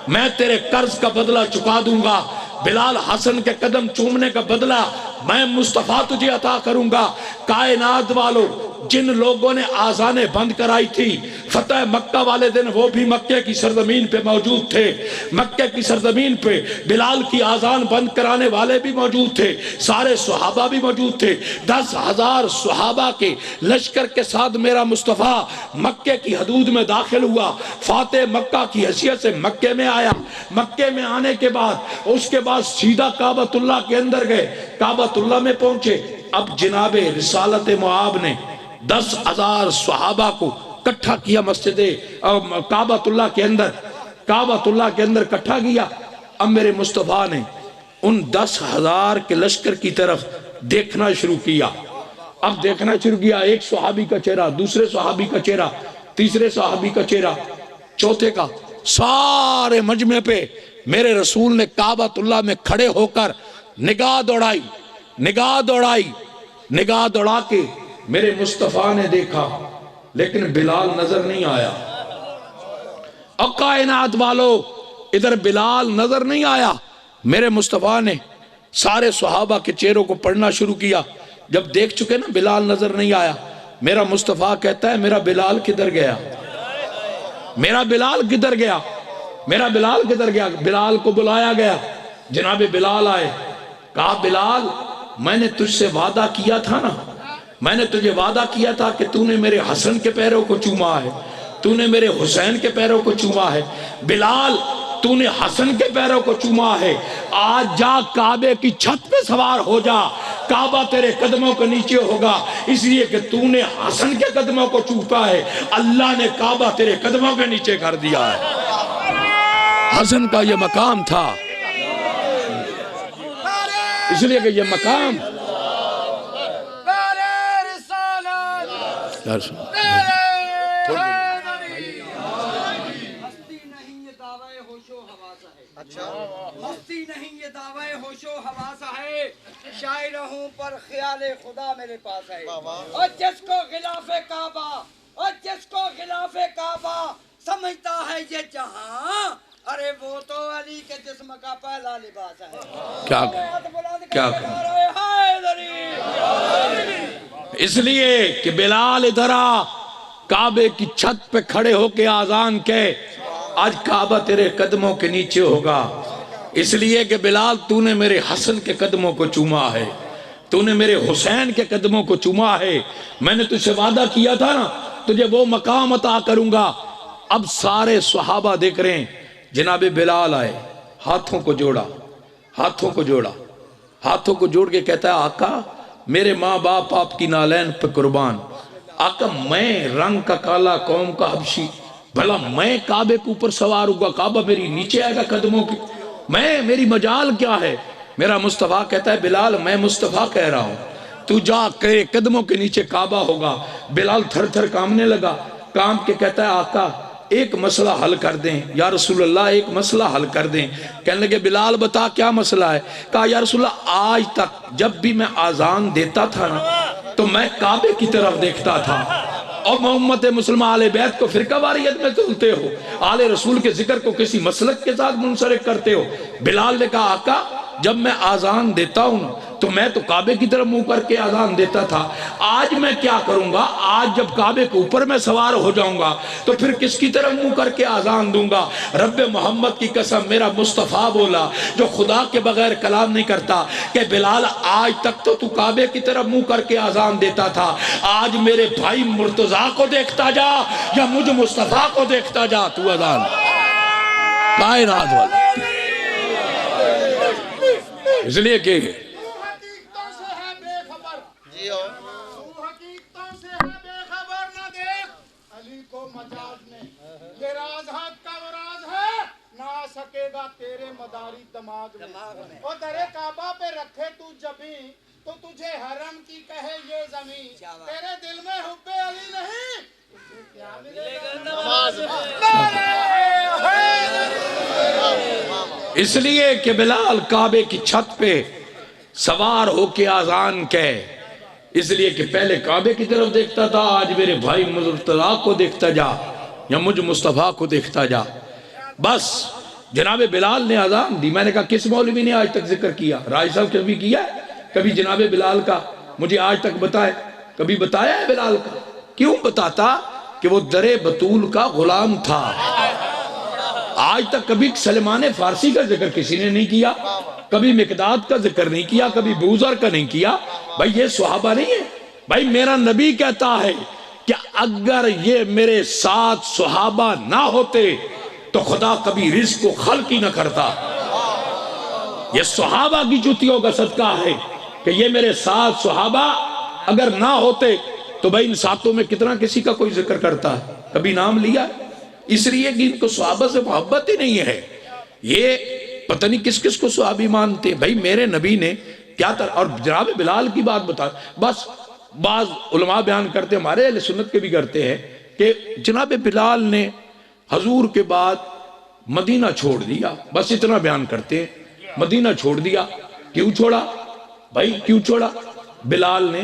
میں تیرے قرض کا بدلہ چکا دوں گا. بلال حسن کے قدم چومنے کا بدلہ میں مصطفیٰ تجھے عطا کروں گا. کائنات والوں, جن لوگوں نے آذانیں بند کرائی تھی فتح مکہ والے دن, وہ بھی مکہ کی سرزمین پہ موجود تھے. مکہ کی سرزمین پہ بلال کی آذان بند کرانے والے بھی موجود تھے, سارے صحابہ بھی موجود تھے. 10,000 صحابہ کے لشکر کے ساتھ میرا مصطفیٰ مکہ کی حدود میں داخل ہوا, فاتح مکہ کی حیثیت سے مکہ میں آیا. مکہ میں آنے کے بعد اس کے بعد سیدھا کعبۃ اللہ کے اندر گئے, کعبۃ اللہ میں پہنچے. اب جناب رسالت معاب نے 10,000 صحابہ کو کٹھا کیا مسجد کعبۃ اللہ کے اندر کٹھا کیا. اب میرے مصطفیٰ نے ان 10,000 کے لشکر کی طرف دیکھنا شروع کیا. اب دیکھنا شروع کیا, ایک صحابی کا چہرہ, دوسرے صحابی کا چہرہ, تیسرے صحابی کا چہرہ, چوتھے کا. سارے مجمع پہ میرے رسول نے کعبۃ اللہ میں کھڑے ہو کر نگاہ دوڑا کے میرے مصطفیٰ نے دیکھا, لیکن بلال نظر نہیں آیا. اور کائنات والو, ادھر بلال نظر نہیں آیا. میرے مصطفیٰ نے سارے صحابہ کے چہروں کو پڑھنا شروع کیا. جب دیکھ چکے نا بلال نظر نہیں آیا, میرا مصطفیٰ کہتا ہے, میرا بلال کدھر گیا, میرا بلال کدھر گیا, میرا بلال کدھر گیا. بلال کو بلایا گیا, جناب بلال آئے. کہا, بلال میں نے تجھ سے وعدہ کیا تھا نا, میں نے تجھے وعدہ کیا تھا کہ تو نے میرے حسن کے پیروں کو چوما ہے, تو نے میرے حسین کے پیروں کو چوما ہے. بلال تو نے حسن کے پیروں کو چوما ہے, آج جا کعبے کی چھت پہ سوار ہو جا, کعبہ تیرے قدموں کے نیچے ہوگا, اس لیے کہ تو نے حسن کے قدموں کو چوما ہے, اللہ نے کعبہ تیرے قدموں کے نیچے کر دیا ہے. حسن کا یہ مقام تھا, اس لیے کہ یہ مقام مستی نہیں یہ دعوی ہوش و حواس ہے, شاعر ہوں پر خیال خدا میرے پاس ہے. اور جس کو غلاف کعبہ سمجھتا ہے یہ جہاں, ارے وہ تو علی کے جسم کا پہلا لباس ہے. کیا اس لیے کہ بلال ادھر آ, کعبے کی چھت پہ کھڑے ہو کے آذان کہے, آج کعبہ تیرے قدموں کے نیچے ہوگا, اس لیے کہ بلال تو نے میرے حسن کے قدموں کو چوما ہے, تو نے میرے حسین کے قدموں کو چوما ہے. میں نے تجھ سے وعدہ کیا تھا نا, تجھے وہ مقام عطا کروں گا. اب سارے صحابہ دیکھ رہے ہیں, جناب بلال آئے, ہاتھوں کو جوڑ کے کہتا ہے, آقا میرے ماں باپ آپ کی نالین پہ قربان, آقا میں رنگ کا کالا قوم کا حبشی, بھلا میں کعبے کے اوپر سوار ہوگا, کعبہ میری نیچے آئے گا قدموں کی, میری مجال کیا ہے. میرا مصطفیٰ کہتا ہے, بلال میں مصطفیٰ کہہ رہا ہوں, تو جا کے قدموں کے نیچے کعبہ ہوگا. بلال تھر تھر کامنے لگا, کام کے کہتا ہے, آقا ایک مسئلہ حل کر دیں, یا رسول اللہ ایک مسئلہ حل کر دیں. کہنے لگے, بلال بتا کیا مسئلہ ہے. کہا, یا رسول اللہ آج تک جب بھی میں آذان دیتا تھا نا تو میں کعبے کی طرف دیکھتا تھا, اور امت مسلمہ آل بیت کو فرقہ واریت میں تلتے ہو, آل رسول کے ذکر کو کسی مسلک کے ساتھ منسلک کرتے ہو. بلال نے کہا, آقا جب میں آذان دیتا ہوں تو میں تو کعبے کی طرف منہ کر کے آذان دیتا تھا, آج میں کیا کروں گا, آج جب کعبے کے اوپر میں سوار ہو جاؤں گا تو پھر کس کی طرف منہ کر کے آذان دوں گا. رب محمد کی قسم میرا مصطفیٰ بولا جو خدا کے بغیر کلام نہیں کرتا, کہ بلال آج تک تو کعبے کی طرف منہ کر کے آذان دیتا تھا, آج میرے بھائی مرتضیٰ کو دیکھتا جا یا مجھ مصطفیٰ کو دیکھتا جا, تو آذان کائنات والا. اس لیے کہ تیرا راز کا وہ راز ہے, نہ سکے گا تیرے داری دماغ میں دماغ میں اور درے کعبہ پہ رکھے تو جبیں تو تجھے حرم کی کہے یہ زمین کیا بات؟ تیرے دل میں حب علی نہیں تجھے کیا ملے گا نماز اس لیے کہ بلال کعبے کی چھت پہ سوار ہو کے آذان کہے، اس لیے کہ پہلے کعبے کی طرف دیکھتا تھا، آج میرے بھائی مرتضیٰ کو دیکھتا جا یا مجھ مصطفیٰ کو دیکھتا جا۔ بس جناب بلال نے آذان دی۔ میں نے کہا کس مولوی نے آج تک ذکر کیا؟ راج صاحب کبھی کیا ہے کبھی جناب بلال کا؟ مجھے آج تک بتائے، کبھی بتایا ہے بلال کا؟ کیوں بتاتا؟ کہ وہ در بطول کا غلام تھا۔ آج تک کبھی سلمان فارسی کا ذکر کسی نے نہیں کیا، کبھی مقداد کا ذکر نہیں کیا، کبھی بوذر کا نہیں کیا۔ بھائی یہ صحابہ نہیں ہے؟ بھائی میرا نبی کہتا ہے کہ اگر یہ میرے ساتھ صحابہ نہ ہوتے تو خدا کبھی رزق کو خلق ہی نہ کرتا۔ یہ صحابہ کی جوتیوں کا صدقہ ہے کہ یہ میرے ساتھ صحابہ اگر نہ ہوتے تو بھائی ان ساتوں میں کتنا کسی کا کوئی ذکر کرتا ہے؟ کبھی نام لیا؟ اس لیے کہ ان کو صحابہ سے محبت ہی نہیں ہے۔ یہ پتہ نہیں کس کس کو صحابی مانتے ہیں۔ بھائی میرے نبی نے کیا تر، اور جناب بلال کی بات بتا، بس بعض علماء بیان کرتے ہیں، ہمارے اہل سنت کے بھی کرتے ہیں کہ جناب بلال نے حضور کے بعد مدینہ چھوڑ دیا، بس اتنا بیان کرتے ہیں، مدینہ چھوڑ دیا۔ کیوں چھوڑا؟ بھائی کیوں چھوڑا؟ بلال نے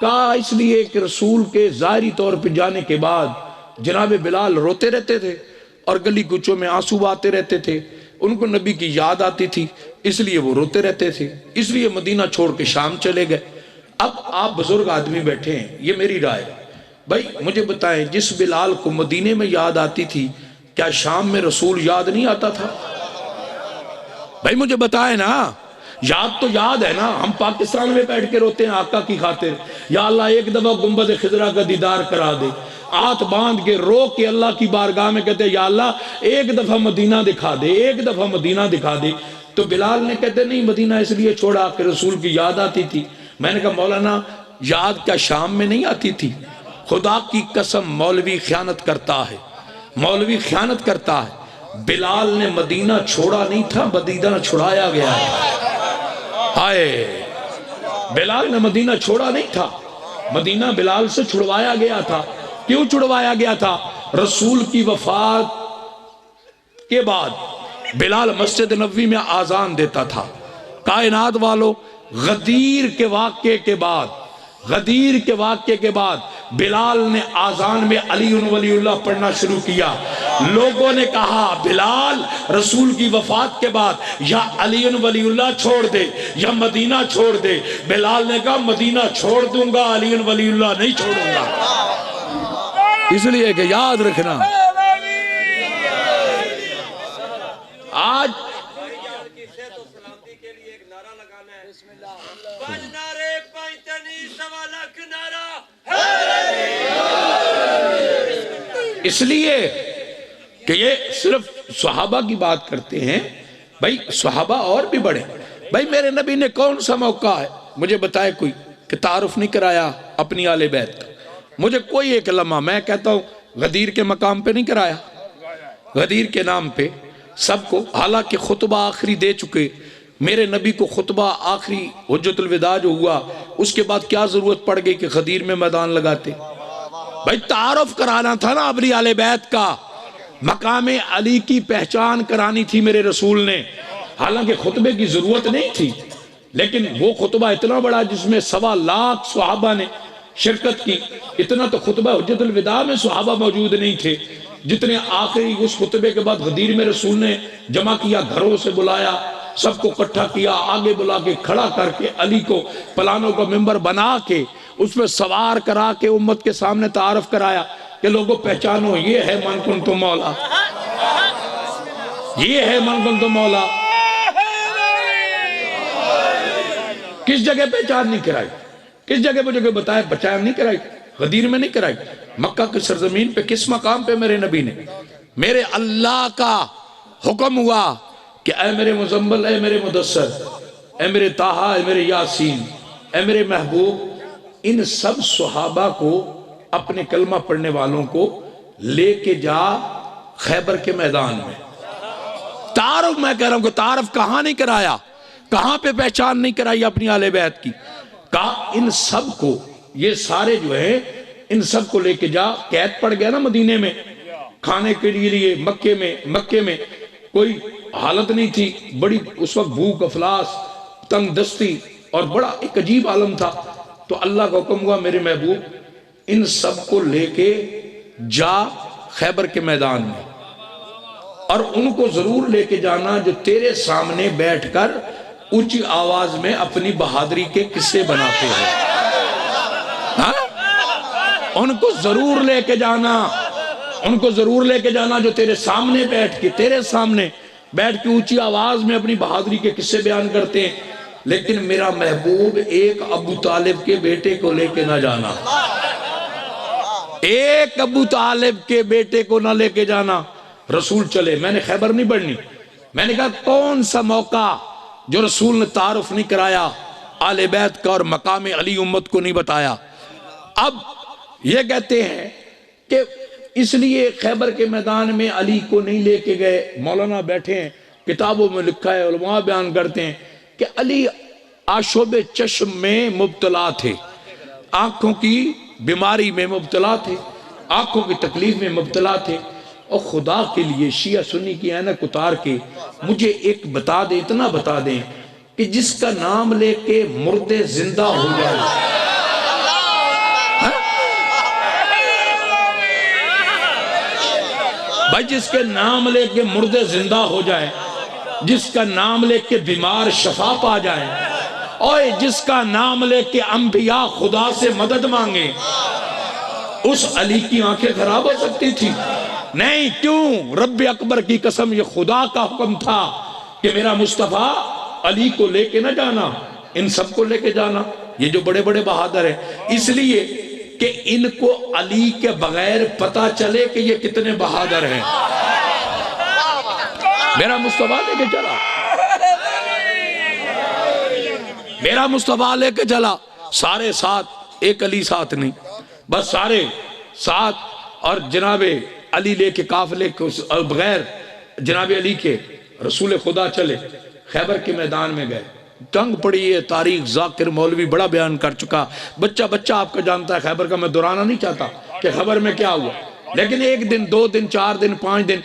کہا اس لیے کہ رسول کے ظاہری طور پہ جانے کے بعد جناب بلال روتے رہتے تھے اور گلی کوچوں میں آنسو آتے رہتے تھے، ان کو نبی کی یاد آتی تھی، اس لیے وہ روتے رہتے تھے، اس لیے مدینہ چھوڑ کے شام چلے گئے۔ اب آپ بزرگ آدمی بیٹھے ہیں، یہ میری رائے ہے۔ بھائی مجھے بتائیں جس بلال کو مدینے میں یاد آتی تھی، کیا شام میں رسول یاد نہیں آتا تھا؟ بھائی مجھے بتائیں نا، یاد تو یاد ہے نا۔ ہم پاکستان میں بیٹھ کے روتے ہیں آقا کی خاطر، یا اللہ ایک دفعہ گنبد خضرا کا دیدار کرا دے، ہاتھ باندھ کے رو کے اللہ کی بارگاہ میں کہتے ہیں یا اللہ ایک دفعہ مدینہ دکھا دے، ایک دفعہ مدینہ دکھا دے۔ تو بلال نے کہتے نہیں مدینہ اس لیے چھوڑا کہ رسول کی یاد آتی تھی۔ میں نے کہا مولانا یاد کیا شام میں نہیں آتی تھی؟ خدا کی قسم مولوی خیانت کرتا ہے، مولوی خیانت کرتا ہے۔ بلال نے مدینہ چھوڑا نہیں تھا، مدینہ چھڑایا گیا ہے۔ ہائے، بلال نے مدینہ چھوڑا نہیں تھا، مدینہ بلال سے چھڑوایا گیا تھا۔ کیوں چھڑوایا گیا تھا؟ رسول کی وفات کے بعد بلال مسجد نبوی میں آذان دیتا تھا۔ کائنات والو، غدیر کے واقعے کے بعد، غدیر کے واقعے کے بعد بلال نے آذان میں علی ولی اللہ پڑھنا شروع کیا۔ لوگوں نے کہا بلال رسول کی وفات کے بعد یا علی ولی اللہ چھوڑ دے یا مدینہ چھوڑ دے۔ بلال نے کہا مدینہ چھوڑ دوں گا، علی ولی اللہ نہیں چھوڑوں گا۔ اس لیے کہ یاد رکھنا آج اس لیے کہ یہ صرف صحابہ کی بات کرتے ہیں۔ بھائی صحابہ اور بھی بڑے، بھائی میرے نبی نے کون سا موقع ہے مجھے بتائے کوئی کہ تعارف نہیں کرایا اپنی آل بیت کا؟ مجھے کوئی ایک لمحہ، میں کہتا ہوں غدیر کے مقام پہ نہیں کرایا، غدیر کے نام پہ سب کو، حالانکہ خطبہ آخری دے چکے۔ میرے نبی کو خطبہ آخری حجت الوداع جو ہوا اس کے بعد کیا ضرورت پڑ گئی کہ غدیر میں میدان لگاتے؟ بھائی تعارف کرانا تھا نا اپنی آل بیت کا، مقام علی کی پہچان کرانی تھی میرے رسول نے۔ حالانکہ خطبے کی ضرورت نہیں تھی، لیکن وہ خطبہ اتنا بڑا جس میں 1.25 لاکھ صحابہ نے شرکت کی، اتنا تو خطبہ حجت الوداع میں صحابہ موجود نہیں تھے جتنے آخری اس خطبے کے بعد غدیر میں رسول نے جمع کیا، گھروں سے بلایا، سب کو اکٹھا کیا، آگے بلا کے کھڑا کر کے علی کو پلانوں کا ممبر بنا کے اس میں سوار کرا کے امت کے سامنے تعارف کرایا کہ لوگوں پہچانو یہ ہے من کنتم مولا، یہ ہے من کنتم مولا۔ کس جگہ پہچان نہیں کرائی؟ کس جگہ پہ جگہ بتایا پہچان نہیں کرائی؟ غدیر میں نہیں کرائی۔ مکہ کی سرزمین پہ کس مقام پہ میرے نبی نے، میرے اللہ کا حکم ہوا کہ اے میرے مزمل، اے میرے مدثر، اے میرے طٰہٰ، اے میرے یاسین، اے میرے محبوب، ان سب صحابہ کو، اپنے کلمہ پڑھنے والوں کو لے کے جا خیبر کے میدان میں، تعارف میں کہہ رہا ہوں کہ تعارف کہاں نہیں کرایا, کہاں پہ پہچان نہیں کرائی اپنی اہل بیت کی. کہا ان سب کو, یہ سارے جو ہیں ان سب کو لے کے جا. قید پڑ گیا نا مدینے میں کھانے کے لیے, مکے میں کوئی حالت نہیں تھی, بڑی اس وقت بھوک افلاس تنگ دستی اور بڑا ایک عجیب عالم تھا. تو اللہ کا حکم ہوا میرے محبوب ان سب کو لے کے جا خیبر کے میدان میں, اور ان کو ضرور لے کے جانا جو تیرے سامنے بیٹھ کر اونچی آواز میں اپنی بہادری کے قصے بناتے ہیں. ان کو ضرور لے کے جانا, ان کو ضرور لے کے جانا جو تیرے سامنے بیٹھ کے اونچی آواز میں اپنی بہادری کے قصے بیان کرتے ہیں. لیکن میرا محبوب ایک ابو طالب کے بیٹے کو لے کے نہ جانا, ایک ابو طالب کے بیٹے کو نہ لے کے جانا. رسول چلے, میں نے خیبر نہیں بڑھنی, میں نے کہا کون سا موقع جو رسول نے تعارف نہیں کرایا آل بیت کا اور مقام علی امت کو نہیں بتایا. اب یہ کہتے ہیں کہ اس لیے خیبر کے میدان میں علی کو نہیں لے کے گئے. مولانا بیٹھے ہیں, کتابوں میں لکھا ہے, علماء بیان کرتے ہیں کہ علی آشوب چشم میں مبتلا تھے, آنکھوں کی بیماری میں مبتلا تھے, آنکھوں کی تکلیف میں مبتلا تھے. اور خدا کے لیے شیعہ سنی کی اینک اتار کے مجھے ایک بتا دیں, اتنا بتا دیں کہ جس کا نام لے کے مردے زندہ ہو جائے. بھائی جس کے نام لے کے مردے زندہ ہو جائے, جس کا نام لے کے بیمار شفا پا جائے, اور جس کا نام لے کے انبیاء خدا سے مدد مانگے, اس علی کی آنکھیں خراب ہو سکتی تھی؟ نہیں. کیوں؟ رب اکبر کی قسم یہ خدا کا حکم تھا کہ میرا مصطفیٰ علی کو لے کے نہ جانا, ان سب کو لے کے جانا. یہ جو بڑے بڑے بہادر ہیں, اس لیے کہ ان کو علی کے بغیر پتا چلے کہ یہ کتنے بہادر ہیں. میرا مصطفیٰ لے کے چلا, میرا مصطفیٰ لے کے چلا, سارے ساتھ, ایک علی ساتھ نہیں, بس سارے ساتھ. اور جناب علی لے کے قافلے اور بغیر جناب علی کے رسول خدا چلے خیبر کے میدان میں گئے. تنگ پڑی ہے تاریخ, ذاکر مولوی بڑا بیان کر چکا, بچہ آپ کا جانتا ہے خیبر کا, میں دہرانا نہیں چاہتا کہ خبر میں کیا ہوا. لیکن ایک دن, 2 دن, 4 دن, 5 دن,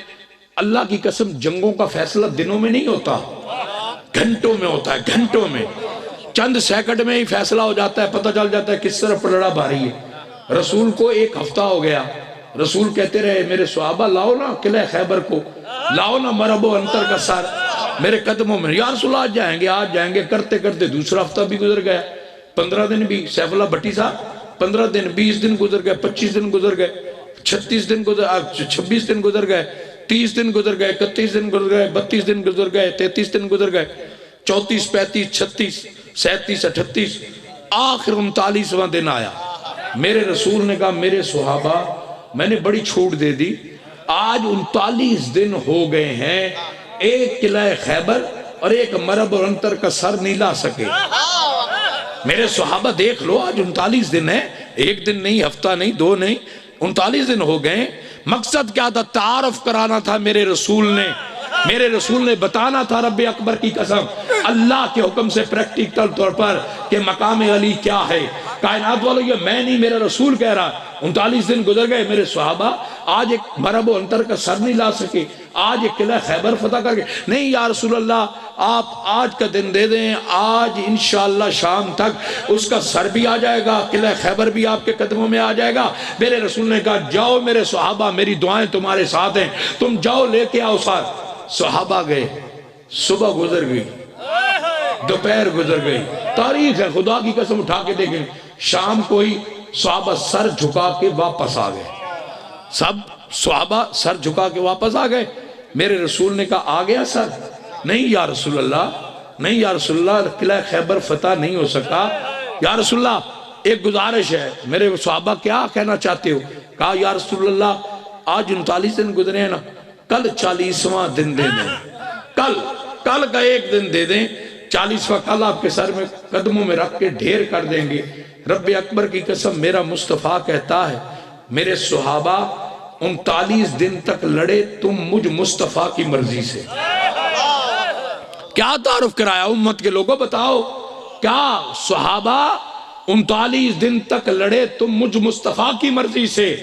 اللہ کی قسم جنگوں کا فیصلہ دنوں میں نہیں ہوتا, گھنٹوں میں ہوتا ہے, گھنٹوں میں, چند سیکنڈ میں ہی فیصلہ ہو جاتا ہے, پتہ چل جاتا ہے کس طرح پلڑا بھاری ہے. رسول کو 1 ہفتہ ہو گیا, رسول کہتے رہے میرے صحابہ لاؤ نا قلعہ خیبر کو, لاؤ نا مرب و انتر کا سر میرے قدموں میں. یا رسول آج جائیں گے, کرتے کرتے دوسرا ہفتہ بھی گزر گیا, 15 دن بھی, سیف اللہ بھٹی صاحب 15 دن, 20 دن گزر گئے, 25 دن گزر گئے, 36 دن گزر, 26 دن گزر گئے, 30 دن گزر گئے, 31 دن گزر گئے, 32 دن گزر گئے, 33 دن گزر گئے, 34, 35, 36, 37, 38, آخر 39واں دن آیا. میرے رسول نے کہا میرے صحابہ میں نے بڑی چھوٹ دے دی, آج 39 دن ہو گئے ہیں, ایک قلعہ خیبر اور ایک مرب اور انتر کا سر نہیں لا سکے. میرے صحابہ دیکھ لو, آج 39 دن ہے, ایک دن نہیں, ہفتہ نہیں, 2 نہیں, 39 دن ہو گئے. مقصد کیا تھا؟ تعارف کرانا تھا میرے رسول نے بتانا تھا رب اکبر کی قسم اللہ کے حکم سے پریکٹیکل طور پر کہ مقام علی کیا ہے. کائنات والوں یہ میں نہیں, میرا رسول کہہ رہا. 39 دن گزر گئے, میرے صحابہ آج ایک مرب و انتر کا سر نہیں لا سکے, آج ایک قلعہ خیبر فتح کر کے. نہیں یا رسول اللہ, آپ آج کا دن دے دیں, آج انشاءاللہ شام تک اس کا سر بھی آ جائے گا, قلعہ خیبر بھی آپ کے قدموں میں آ جائے گا. میرے رسول نے کہا جاؤ میرے صحابہ, میری دعائیں تمہارے ساتھ ہیں, تم جاؤ لے کے آؤ سر. صحابہ گئے, صبح گزر گئی, دوپہر گزر گئی, تاریخ ہے, خدا کی قسم اٹھا کے دیکھیں, شام کو ہی صحابہ سر جھکا کے واپس آ گئے. سب صحابہ سر جھکا کے واپس آ گئے. میرے رسول نے کہا آ گیا سر؟ نہیں یا رسول اللہ, نہیں یا رسول اللہ, قلعہ خیبر فتح نہیں ہو سکا. یا رسول اللہ ایک گزارش ہے. میرے صحابہ کیا کہنا چاہتے ہو؟ کہا یا رسول اللہ آج 39 دن گزرے ہیں نا, کل 40واں دن دے دیں, کل کا ایک دن دے دیں, 40واں کل آپ کے سر میں قدموں میں رکھ کے ڈھیر کر دیں گے. رب اکبر کی قسم میرا مصطفیٰ کہتا ہے میرے صحابہ 39 دن تک لڑے تم مجھ مصطفیٰ کی مرضی سے. کیا تعارف کرایا امت کے لوگوں؟ بتاؤ کیا صحابہ 39 دن تک لڑے تم مجھ مصطفیٰ کی مرضی سے،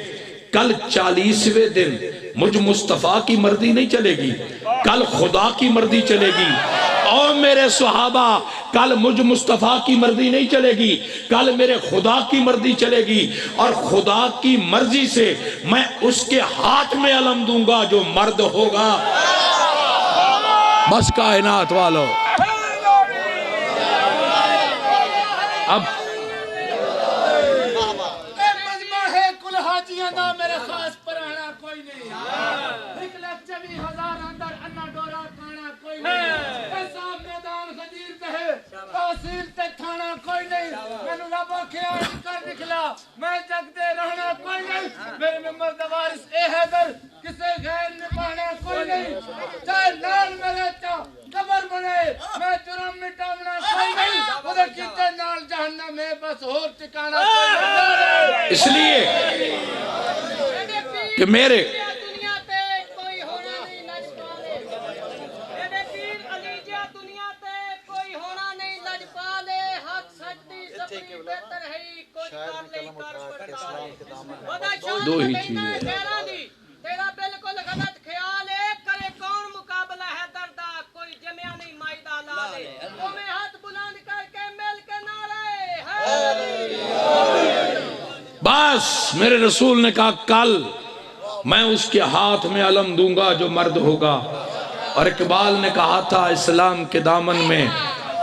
کل 40ویں دن مجھ مصطفیٰ کی مرضی نہیں چلے گی، کل خدا کی مرضی چلے گی۔ اور میرے صحابہ کل مجھ مصطفیٰ کی مرضی نہیں چلے گی، کل میرے خدا کی مرضی چلے گی، اور خدا کی مرضی سے میں اس کے ہاتھ میں علم دوں گا جو مرد ہوگا۔ بس کائنات والو، اب مجمع ہے کل حاجیاں دا میرے خاص پرانا کوئی نہیں، 1,24,000 اندر انا ڈورا کھانا کوئی نہیں، صاحب میدان غدیر کہے تحصیل تے تھانا کوئی نہیں، مینو رب آکھیا کر نکلا میں جگ دے رہنا کوئی نہیں، میرے ممبر دا وارث اے حیدر کسے غیر نبھانا کوئی نہیں، چاہے نال میرے چاہ قبر بنے میں جرم مٹاونا کوئی نہیں، ادھر کیتے نال جہنم میں بس اور ٹکانا کوئی نہیں۔ اس لیے کہ میرے دنیا تے کوئی ہونا نہیں لج پالے، میرے پیر علی جا دنیا تے کوئی ہونا نہیں لج پالے، حق سچ دی سبھی بہتر ہے کوئی کر نہیں کر پڑتا، دو ہی چیزیں تیرا بالکل غلط خیال ہے، کرے کون مقابلہ ہے دردا، کوئی جمعہ نہیں مائدہ لالے، تمہیں ہاتھ بلند کر کے مل کے نعرے بس میرے رسول نے کہا کل میں اس کے ہاتھ میں علم دوں گا جو مرد ہوگا، اور اقبال نے کہا تھا اسلام کے دامن میں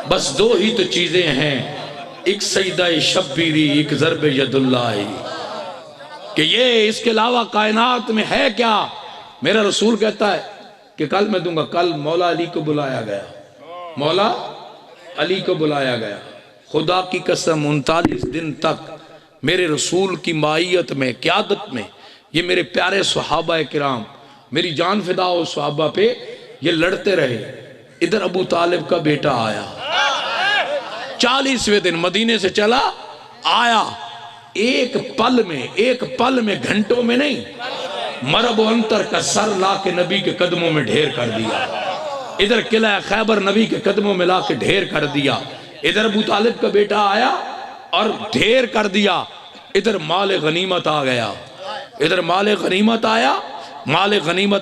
بس دو ہی تو چیزیں ہیں، ایک سجدہ شبیری ایک ضرب ید اللہ، کہ یہ اس کے علاوہ کائنات میں ہے کیا؟ میرا رسول کہتا ہے کہ کل میں دوں گا۔ کل مولا علی کو بلایا گیا، مولا علی کو بلایا گیا، خدا کی قسم 39 دن تک میرے رسول کی معیت میں قیادت میں یہ میرے پیارے صحابہ کرام، میری جان فدا ہو صحابہ پہ، یہ لڑتے رہے۔ ادھر ابو طالب کا بیٹا آیا، 40ویں دن مدینے سے چلا آیا، ایک پل میں گھنٹوں میں نہیں، مرب و انتر کا سر لا کے نبی کے قدموں میں ڈھیر کر دیا، ادھر قلعہ خیبر نبی کے قدموں میں لا کے ڈھیر کر دیا، ادھر ابو طالب کا بیٹا آیا اور ڈھیر کر دیا، ادھر مال غنیمت آ گیا، ادھر مال غنیمت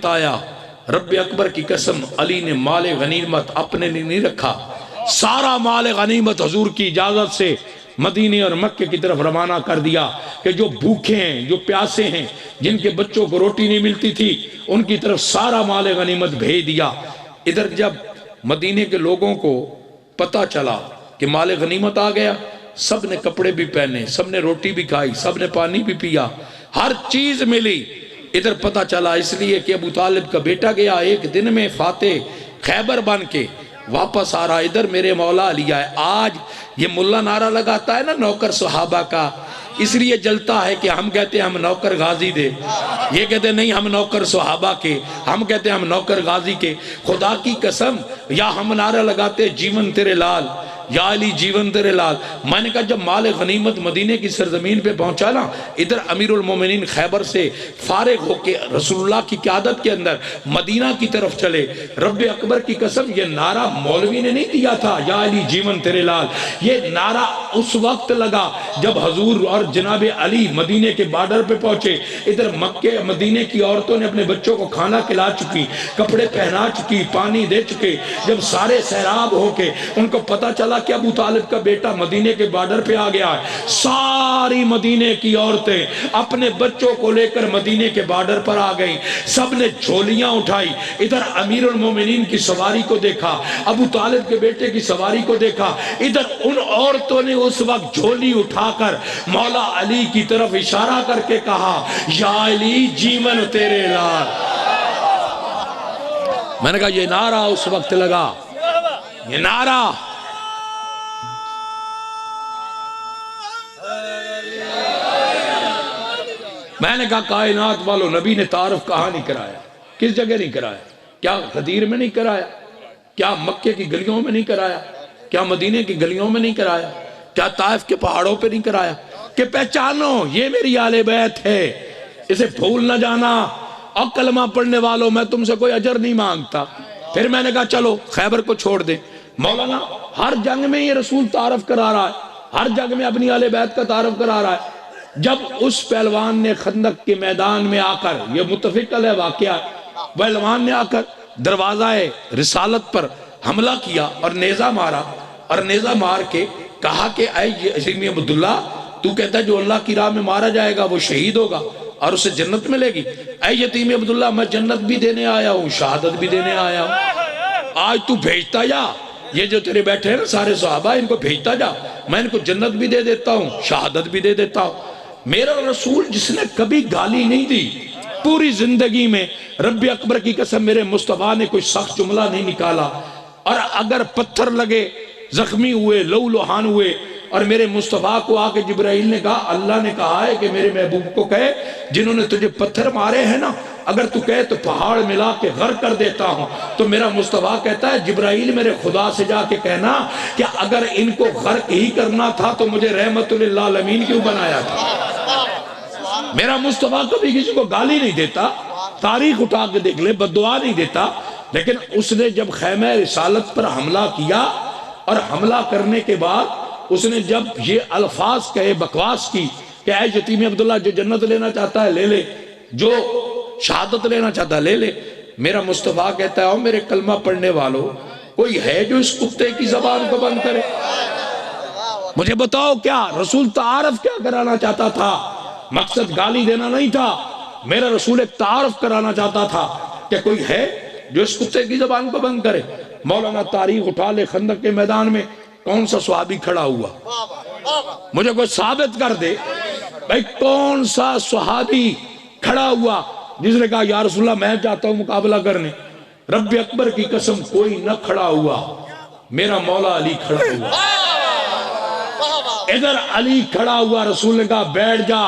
آیا۔ رب اکبر کی قسم علی نے مال غنیمت اپنے لیے نہیں رکھا، سارا مال غنیمت حضور کی اجازت سے مدینے اور مکے کی طرف روانہ کر دیا، کہ جو بھوکے ہیں، جو پیاسے ہیں، جن کے بچوں کو روٹی نہیں ملتی تھی، ان کی طرف سارا مال غنیمت بھیج دیا۔ ادھر جب مدینے کے لوگوں کو پتہ چلا کہ مال غنیمت آ گیا، سب نے کپڑے بھی پہنے، سب نے روٹی بھی کھائی، سب نے پانی بھی پیا، ہر چیز ملی۔ ادھر پتہ چلا اس لیے کہ ابو طالب کا بیٹا گیا ایک دن میں فاتح خیبر بن کے واپس آ رہا، ادھر میرے مولا علی آئے۔ آج یہ ملا نعرہ لگاتا ہے نا نوکر صحابہ کا، اس لیے جلتا ہے کہ ہم کہتے ہیں ہم نوکر غازی دے، یہ کہتے ہیں نہیں ہم نوکر صحابہ کے، ہم کہتے ہیں ہم نوکر غازی کے۔ خدا کی قسم، یا ہم نعرہ لگاتے جیون تیرے لال، یا علی جیون تیرے لال۔ میں نے کہا جب مال غنیمت مدینے کی سرزمین پہ پہنچا نا، ادھر امیر المومنین خیبر سے فارغ ہو کے رسول اللہ کی قیادت کے اندر مدینہ کی طرف چلے۔ رب اکبر کی قسم یہ نعرہ مولوی نے نہیں دیا تھا یا علی جیون تیرے لال، یہ نعرہ اس وقت لگا جب حضور اور جناب علی مدینے کے بارڈر پہ پہنچے۔ ادھر مکے مدینے کی عورتوں نے اپنے بچوں کو کھانا کھلا چکی، کپڑے پہنا چکی، پانی دے چکے۔ جب سارے سیراب ہو کے ان کو پتہ چلا کہ ابو طالب کا بیٹا مدینے کے بارڈر پہ آ گیا ہے، ساری مدینے کی عورتیں اپنے بچوں کو لے کر مدینے کے بارڈر پر آ گئیں، سب نے جھولیاں اٹھائی۔ ادھر امیر المومنین کی سواری کو دیکھا، ابو طالب کے بیٹے کی سواری کو دیکھا، ادھر ان عورتوں نے اس وقت جھولی اٹھا کر مولا علی کی طرف اشارہ کر کے کہا یا علی جیون تیرے لال۔ میں نے کہا یہ نعرہ اس وقت لگا، یہ نعرہ میں نے کہا کائنات والو نبی نے تعارف کہاں نہیں کرایا، کس جگہ نہیں کرایا؟ کیا غدیر میں نہیں کرایا؟ کیا مکے کی گلیوں میں نہیں کرایا؟ کیا مدینے کی گلیوں میں نہیں کرایا؟ کیا طائف کے پہاڑوں پہ نہیں کرایا کہ پہچانو یہ میری آل بیت ہے، اسے بھول نہ جانا؟ اور کلمہ پڑھنے والوں میں تم سے کوئی اجر نہیں مانگتا، پھر میں نے کہا چلو خیبر کو چھوڑ دیں. مولانا ہر جنگ میں یہ رسول تعارف کرا رہا ہے, ہر جنگ میں اپنی اہل بیت کا تعارف کرا رہا ہے. جب اس پہلوان نے خندق کے میدان میں آ کر, یہ متفق علیہ واقعہ, پہلوان نے آ کر دروازہ رسالت پر حملہ کیا اور نیزہ مارا, اور نیزہ مار کے کہا کہ اے یتیم عبداللہ, تو کہتا ہے جو اللہ کی راہ میں مارا جائے گا وہ شہید ہوگا اور اسے جنت ملے گی. اے یتیم عبداللہ, میں جنت بھی دینے آیا ہوں, شہادت بھی دینے آیا ہوں. آج تو بھیجتا جا, یہ جو تیرے بیٹھے ہیں نا سارے صحابہ, ان کو بھیجتا جا, میں ان کو جنت بھی دے دیتا ہوں, شہادت بھی دے دیتا ہوں. میرا رسول جس نے کبھی گالی نہیں دی پوری زندگی میں, رب اکبر کی قسم میرے مصطفیٰ نے کوئی سخت جملہ نہیں نکالا. اور اگر پتھر لگے, زخمی ہوئے, لہو لہان ہوئے, اور میرے مصطفیٰ کو آ کے جبرائیل نے کہا اللہ نے کہا ہے کہ میرے محبوب کو کہے جنہوں نے تجھے پتھر مارے ہیں نا, اگر تو کہے تو پہاڑ ملا کے غرق کر دیتا ہوں. تو میرا مصطفیٰ کہتا ہے جبرائیل میرے خدا سے جا کے کہنا کہ اگر ان کو غرق ہی کرنا تھا تو مجھے رحمت للعالمین کیوں بنایا تھا. میرا مصطفیٰ کبھی کسی کو گالی نہیں دیتا, تاریخ اٹھا کے دیکھ لے, بددعا نہیں دیتا. لیکن اس نے جب خیمہ رسالت پر حملہ کیا, اور حملہ کرنے کے بعد اس نے جب یہ الفاظ کہے, بکواس کی کہ اے یتیم عبداللہ, جو جنت لینا چاہتا ہے لے لے, جو شہادت لینا چاہتا ہے لے لے. میرا مصطفیٰ کہتا ہے او میرے کلمہ پڑھنے والوں, کوئی ہے جو اس کتے کی زبان کو بند کرے؟ مجھے بتاؤ کیا رسول تعارف کیا کرانا چاہتا تھا؟ مقصد گالی دینا نہیں تھا, میرا رسول ایک تعارف کرانا چاہتا تھا کہ کوئی ہے جو اس کتے کی زبان کو بند کرے. مولانا تاریخ اٹھا لے, خندق کے میدان میں کون سا صحابی کھڑا ہوا, مجھے کوئی ثابت کر دے بھائی کون سا صحابی کھڑا ہوا جس نے کہا یا رسول اللہ میں چاہتا ہوں مقابلہ کرنے. رب اکبر کی قسم کوئی نہ کھڑا ہوا, میرا مولا علی کھڑا ہوا. ادھر علی کھڑا ہوا, رسول نے کہا بیٹھ جا,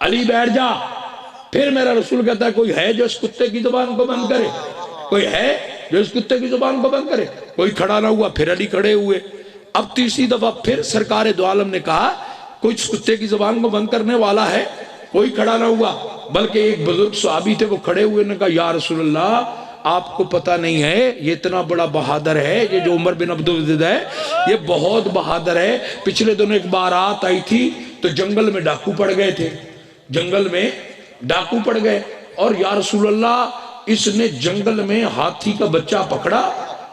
علی بیٹھ جا. پھر میرا رسول کہتا ہے کوئی ہے جو اس کتے کی زبان کو بند کرے, کوئی ہے جو اس کتے کی زبان کو بند کرے. کوئی کھڑا نہ ہوا, پھر علی کھڑے ہوئے. اب تیسری دفعہ پھر سرکار دو عالم نے کہا کوئی اس کتے کی زبان کو بند کرنے والا ہے, کوئی کھڑا نہ ہوا. بلکہ ایک بزرگ صحابی تھے, وہ کھڑے ہوئے, نے کہا یا رسول اللہ آپ کو پتہ نہیں ہے یہ اتنا بڑا بہادر ہے, یہ جو عمر بن عبدالعزیز ہے یہ بہت بہادر ہے. پچھلے دنوں ایک بارات آئی تھی تو جنگل میں ڈاکو پڑ گئے تھے, جنگل میں ڈاکو پڑ گئے, اور یا رسول اللہ اس نے جنگل میں ہاتھی کا بچہ پکڑا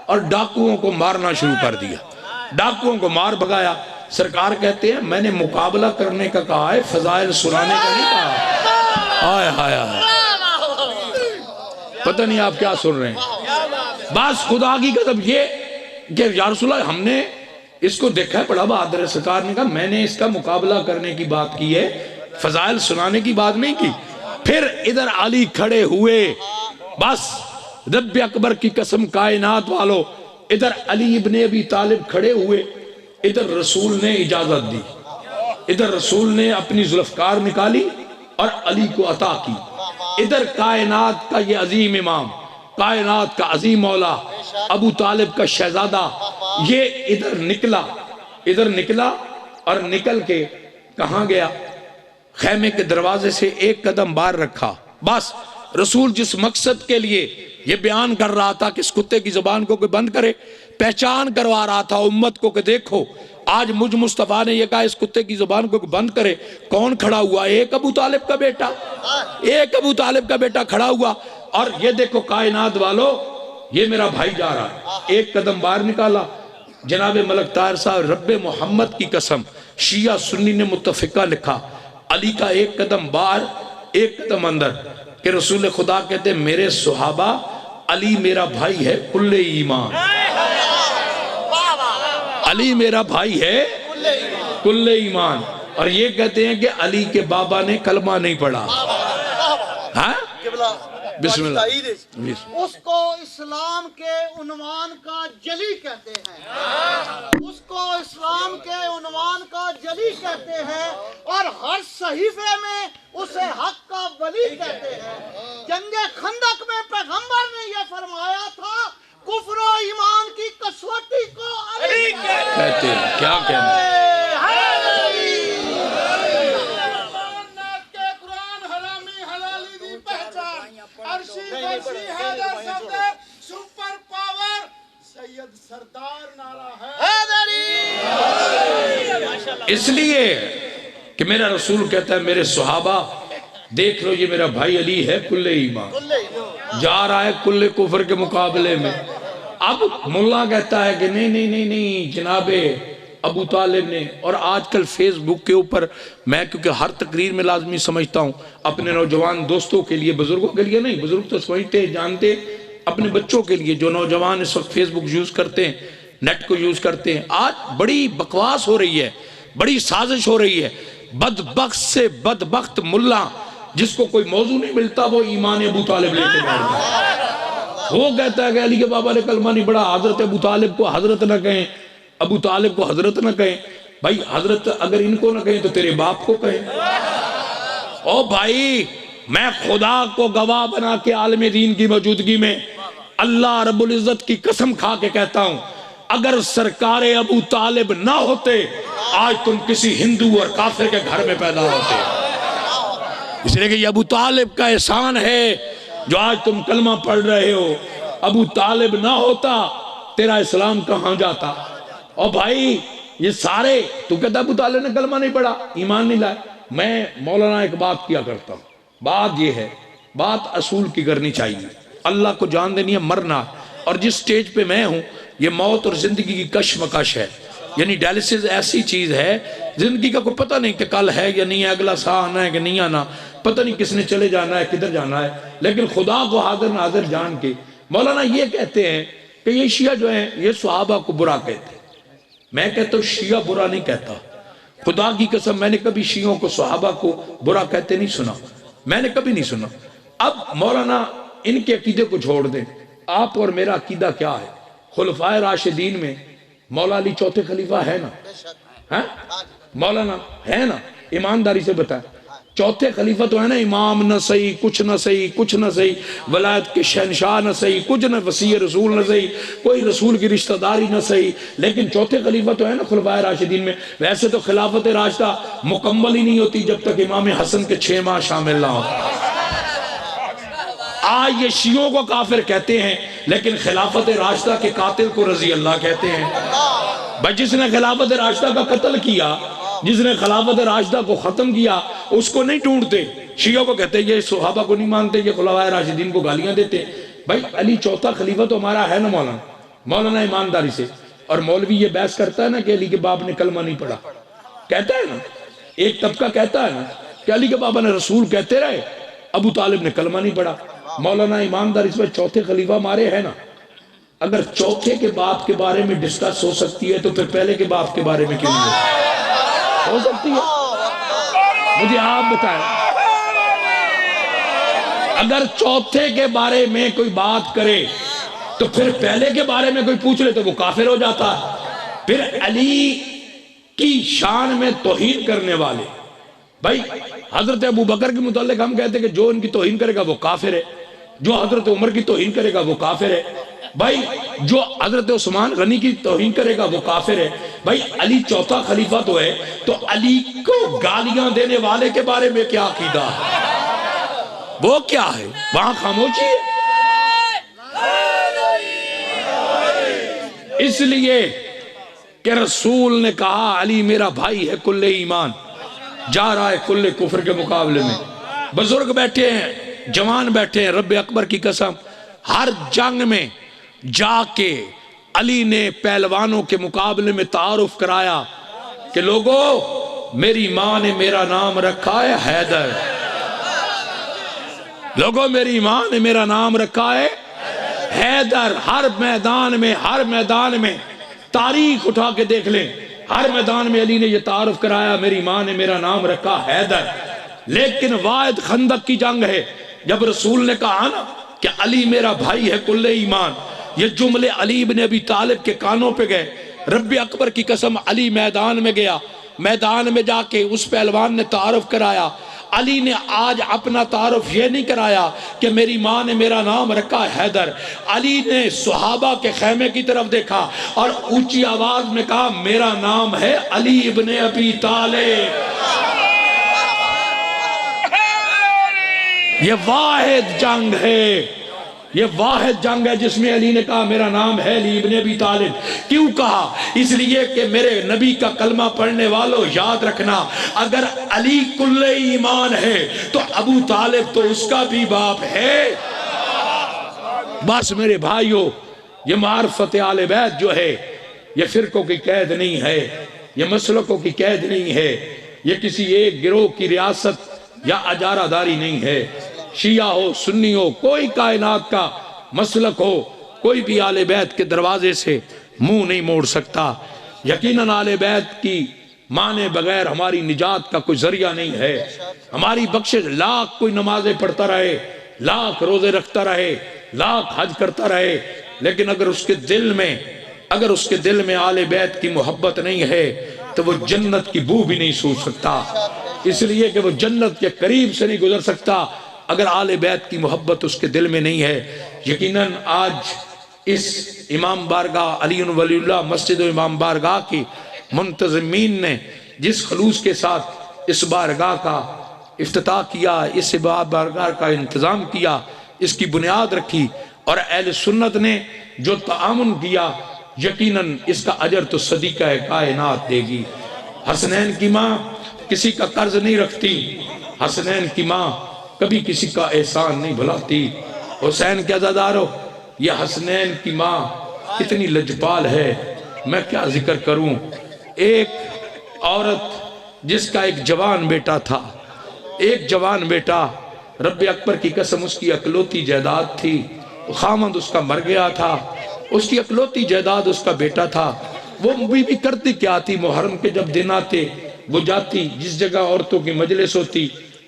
اور ڈاکوؤں کو مارنا شروع کر دیا, ڈاکوؤں کو مار بھگایا. سرکار کہتے ہیں میں نے مقابلہ کرنے کا کہا ہے, فضائل سنانے کا نہیں کہا. آئے ہائے ہائے, پتہ نہیں آپ کیا سن رہے ہیں. بس خدا کی قسم یہ کہ یا رسول اللہ ہم نے اس کو دیکھا ہے بڑا بہادر ہے. سرکار نے کہا میں نے اس کا مقابلہ کرنے کی بات کی ہے, فضائل سنانے کی بات نہیں کی. پھر ادھر علی کھڑے ہوئے, بس رب اکبر کی قسم کائنات والو, ادھر علی ابن ابی طالب کھڑے ہوئے, ادھر رسول نے اجازت دی, ادھر رسول نے اپنی ذوالفقار نکالی اور علی کو عطا کی. ادھر کائنات کا یہ عظیم امام, کائنات کا عظیم مولا ابو طالب کا شہزادہ, یہ ادھر نکلا اور نکل کے کہاں گیا, خیمے کے دروازے سے ایک قدم باہر رکھا. بس رسول جس مقصد کے لیے یہ بیان کر رہا تھا کہ اس کتے کی زبان کو کوئی بند کرے, پہچان کروا رہا تھا امت کو کہ دیکھو آج مجھ مصطفیٰ نے یہ کہا اس کتے کی زبان کو بند کرے, کون کھڑا ہوا؟ ایک ابو طالب کا بیٹا, ایک ابو طالب کا بیٹا کھڑا ہوا. اور یہ دیکھو کائنات والو, یہ میرا بھائی جا رہا ہے. ایک قدم باہر نکالا. جناب ملک طاہر صاحب رب محمد کی قسم شیعہ سنی نے متفقہ لکھا, علی کا ایک قدم باہر ایک قدم اندر, کہ رسول خدا کہتے ہیں میرے صحابہ علی میرا بھائی ہے کل ایمان, علی میرا بھائی ہے کل ایمان. اور یہ کہتے ہیں کہ علی کے بابا نے کلمہ نہیں پڑھا. ہاں بسم اللہ. اس کو اسلام کے عنوان کا جلی کہتے ہیں, اس کو اسلام کے عنوان کا جلی کہتے ہیں, اور ہر صحیفے میں اسے حق کا ولی کہتے ہیں. جنگ خندق میں پیغمبر نے یہ فرمایا تھا کفر و ایمان کی کسوٹی کو علی کہتے ہیں. کیا کہنا ہے؟ عرشی برشی حیدر صفدر سپر اس لیے کہ میرا رسول کہتا ہے میرے صحابہ دیکھ لو یہ میرا بھائی علی ہے کل ایمان، جا رہا ہے کل کفر کے مقابلے میں۔ اب ملا کہتا ہے کہ نہیں جناب ابو طالب نے، اور آج کل فیس بک کے اوپر میں کیونکہ ہر تقریر میں لازمی سمجھتا ہوں اپنے نوجوان دوستوں کے لیے، بزرگوں کے لیے نہیں، بزرگ تو سمجھتے جانتے، اپنے بچوں کے لیے جو نوجوان اس وقت فیس بک یوز کرتے ہیں، نیٹ کو یوز کرتے ہیں، آج بڑی بکواس ہو رہی ہے، بڑی سازش ہو رہی ہے۔ بدبخت سے بدبخت ملا جس کو کوئی موضوع نہیں ملتا وہ ایمان ابو طالب لے کے بیٹھتا ہے۔ وہ کہتا ہے کہ علی کے بابا نے کلمہ نہیں پڑھا، حضرت ابو طالب کو حضرت نہ کہیں، ابو طالب کو حضرت نہ کہیں۔ بھائی حضرت اگر ان کو نہ کہیں تو تیرے باپ کو کہیں۔ او بھائی میں خدا کو گواہ بنا کے عالم دین کی موجودگی میں اللہ رب العزت کی قسم کھا کے کہتا ہوں، اگر سرکار ابو طالب نہ ہوتے آج تم کسی ہندو اور کافر کے گھر میں پیدا ہوتے۔ اس لیے کہ یہ ابو طالب کا احسان ہے جو آج تم کلمہ پڑھ رہے ہو۔ ابو طالب نہ ہوتا تیرا اسلام کہاں جاتا؟ اور بھائی یہ سارے تو کہتا ابو طالب نے کلمہ نہیں پڑھا، ایمان نہیں لائے۔ میں مولانا ایک بات کیا کرتا ہوں، بات یہ ہے، بات اصول کی کرنی چاہیے، اللہ کو جان دینی ہے، مرنا۔ اور جس سٹیج پہ میں ہوں یہ موت اور زندگی کی کشمکش ہے، یعنی ڈائلسس ایسی چیز ہے زندگی کا کوئی پتہ نہیں کہ کل ہے یا نہیں ہے، اگلا سا آنا ہے کہ نہیں آنا، پتہ نہیں کس نے چلے جانا ہے، کدھر جانا ہے۔ لیکن خدا کو حاضر ناظر جان کے مولانا یہ کہتے ہیں کہ یہ شیعہ جو ہیں یہ صحابہ کو برا کہتے ہیں۔ میں کہتا ہوں شیعہ برا نہیں کہتا، خدا کی قسم میں نے کبھی شیعوں کو صحابہ کو برا کہتے نہیں سنا، میں نے کبھی نہیں سنا۔ اب مولانا ان کے عقیدے کو چھوڑ دیں، آپ اور میرا عقیدہ کیا ہے؟ خلفائے راشدین میں مولا علی چوتھے خلیفہ ہے نا؟ ہاں مولانا ہے نا؟ ایمانداری سے بتائیں، چوتھے خلیفہ تو ہے نا، امام نہ صحیح، کچھ نہ صحیح، کچھ نہ صحیح، ولایت کے شہنشاہ نہ صحیح، کچھ نہ وسیع رسول نہ صحیح، کوئی رسول کی رشتہ داری نہ صحیح، لیکن چوتھے خلیفہ تو ہے نا خلفائے راشدین میں۔ ویسے تو خلافت راشدہ مکمل ہی نہیں ہوتی جب تک امام حسن کے 6 ماہ شامل نہ ہو۔ آج یہ شیعوں کو کافر کہتے ہیں لیکن خلافت راشدہ کے قاتل کو رضی اللہ کہتے ہیں۔ بھائی جس نے خلافت راشدہ کا قتل کیا، جس نے خلافت راشدہ کو ختم کیا، اس کو نہیں ڈھونڈتے، شیعوں کو کہتے ہیں یہ صحابہ کو نہیں مانتے، یہ خلفائے راشدین کو گالیاں دیتے۔ بھائی علی چوتھا خلیفہ تو ہمارا ہے نا مولانا ایمانداری سے۔ اور مولوی یہ بحث کرتا ہے نا کہ علی کے باپ نے کلمہ نہیں پڑھا، کہتا ہے نا، ایک طبقہ کہتا ہے نا کہ علی کے بابا نے رسول کہتے رہے، ابو طالب نے کلمہ نہیں پڑھا۔ مولانا ایمانداری اس میں چوتھے خلیفہ ہمارے ہیں نا، اگر چوتھے کے باپ کے بارے میں ڈسکس ہو سکتی ہے تو پھر پہلے کے باپ کے بارے میں کیوں نہیں ہو سکتی ہے؟ مجھے آپ بتائیں، اگر چوتھے کے بارے میں کوئی بات کرے تو پھر پہلے کے بارے میں کوئی پوچھ لے تو وہ کافر ہو جاتا ہے۔ پھر علی کی شان میں توہین کرنے والے، بھائی حضرت ابو بکر کے متعلق ہم کہتے ہیں کہ جو ان کی توہین کرے گا وہ کافر ہے، جو حضرت عمر کی توہین کرے گا وہ کافر ہے، بھائی جو حضرت عثمان غنی کی توہین کرے گا وہ کافر ہے۔ بھائی علی چوتھا خلیفہ تو ہے، تو علی کو گالیاں دینے والے کے بارے میں کیا عقیدہ ہے؟ وہ کیا ہے؟ وہاں خاموشی ہے۔ اس لیے کہ رسول نے کہا علی میرا بھائی ہے کل ایمان، جا رہا ہے کل کفر کے مقابلے میں۔ بزرگ بیٹھے ہیں، جوان بیٹھے ہیں، رب اکبر کی قسم ہر جنگ میں جا کے علی نے پہلوانوں کے مقابلے میں تعارف کرایا کہ لوگوں میری ماں نے میرا نام رکھا ہے حیدر، لوگوں میری ماں نے میرا نام رکھا ہے حیدر۔ ہر میدان میں تاریخ اٹھا کے دیکھ لیں، ہر میدان میں علی نے یہ تعارف کرایا میری ماں نے میرا نام رکھا حیدر۔ لیکن واحد خندق کی جنگ ہے، جب رسول نے کہا نا کہ علی میرا بھائی ہے کل ایمان، یہ جملے علی بن ابی طالب کے کانوں پہ گئے۔ رب اکبر کی قسم علی میدان میں گیا، میدان میں جا کے اس پہلوان نے تعارف کرایا۔ علی نے آج اپنا تعارف یہ نہیں کرایا کہ میری ماں نے میرا نام رکھا حیدر، علی نے صحابہ کے خیمے کی طرف دیکھا اور اونچی آواز میں کہا میرا نام ہے علی ابن ابی طالب۔ یہ واحد جنگ ہے، یہ واحد جنگ ہے جس میں علی نے کہا میرا نام ہے علی ابن ابی طالب. کیوں کہا؟ اس لیے کہ میرے نبی کا کلمہ پڑھنے والوں یاد رکھنا، اگر علی کل ایمان ہے تو ابو طالب تو اس کا بھی باپ ہے. بس میرے بھائیو، یہ معرفت آل بیت جو ہے یہ فرقوں کی قید نہیں ہے، یہ مسلکوں کی قید نہیں ہے، یہ کسی ایک گروہ کی ریاست یا اجارہ داری نہیں ہے. شیعہ ہو، سنی ہو، کوئی کائنات کا مسلک ہو، کوئی بھی آل بیت کے دروازے سے منہ نہیں موڑ سکتا. یقیناً آل بیت کی مانے بغیر ہماری نجات کا کوئی ذریعہ نہیں ہے. ہماری بخشش، لاکھ کوئی نمازیں پڑھتا رہے، لاکھ روزے رکھتا رہے، لاکھ حج کرتا رہے، لیکن اگر اس کے دل میں آل بیت کی محبت نہیں ہے تو وہ جنت کی بو بھی نہیں سونگھ سکتا. اس لیے کہ وہ جنت کے قریب سے نہیں گزر سکتا اگر آل بیت کی محبت اس کے دل میں نہیں ہے. یقیناً آج اس امام بارگاہ علی ولی اللہ مسجد و امام بارگاہ کی منتظمین نے جس خلوص کے ساتھ اس بارگاہ کا افتتاح کیا، اس بارگاہ کا انتظام کیا، اس کی بنیاد رکھی، اور اہل سنت نے جو تعاون کیا، یقیناً اس کا اجر تو صدیقہ کائنات دے گی. حسنین کی ماں کسی کا قرض نہیں رکھتی، حسنین کی ماں کبھی کسی کا احسان نہیں بھلاتی. حسین کے عزادارو، یہ حسنین کی ماں کتنی لجپال ہے، میں کیا ذکر کروں. ایک عورت جس کا ایک جوان بیٹا تھا، ایک جوان بیٹا، رب اکبر کی قسم اس کی اکلوتی جائیداد تھی، خامند اس کا مر گیا تھا، اس کی اکلوتی جائیداد اس کا بیٹا تھا. وہ بھی کرتی کیا تھی؟ محرم کے جب دن آتے وہ جاتی، جس جگہ عورتوں کی مجلس ہوتی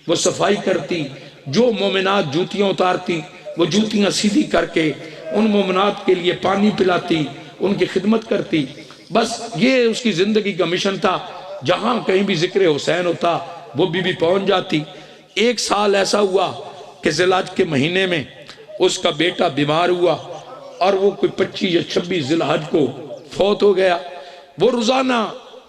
وہ صفائی کرتی، جو مومنات جوتیاں اتارتی وہ جوتیاں سیدھی کر کے ان مومنات کے لیے پانی پلاتی، ان کی خدمت کرتی. بس یہ اس کی زندگی کا مشن تھا. جہاں کہیں بھی ذکر حسین ہوتا وہ بی پہنچ جاتی. ایک سال ایسا ہوا کہ ذی الحج کے مہینے میں اس کا بیٹا بیمار ہوا اور وہ کوئی 25 یا 26 ذی الحج کو فوت ہو گیا. وہ روزانہ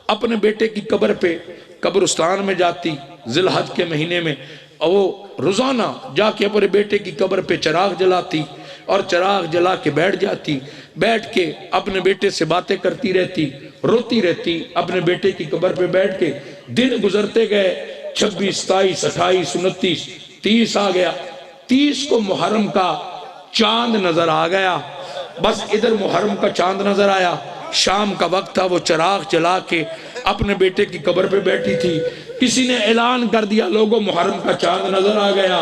اپنے بیٹے کی قبر پہ قبرستان میں جاتی ذی الحج کے مہینے میں، اور وہ روزانہ جا کے اپنے بیٹے کی قبر پہ چراغ جلاتی اور چراغ جلا کے بیٹھ جاتی، بیٹھ کے اپنے بیٹے سے باتیں کرتی رہتی، روتی رہتی اپنے بیٹے کی قبر پہ بیٹھ کے. دن گزرتے گئے، 26، 27، 28، 29، 30 آ گیا. 30 کو محرم کا چاند نظر آ گیا. بس ادھر محرم کا چاند نظر آیا، شام کا وقت تھا، وہ چراغ جلا کے اپنے بیٹے کی قبر پہ بیٹھی تھی. کسی نے اعلان کر دیا، لوگوں محرم کا چاند نظر آ گیا.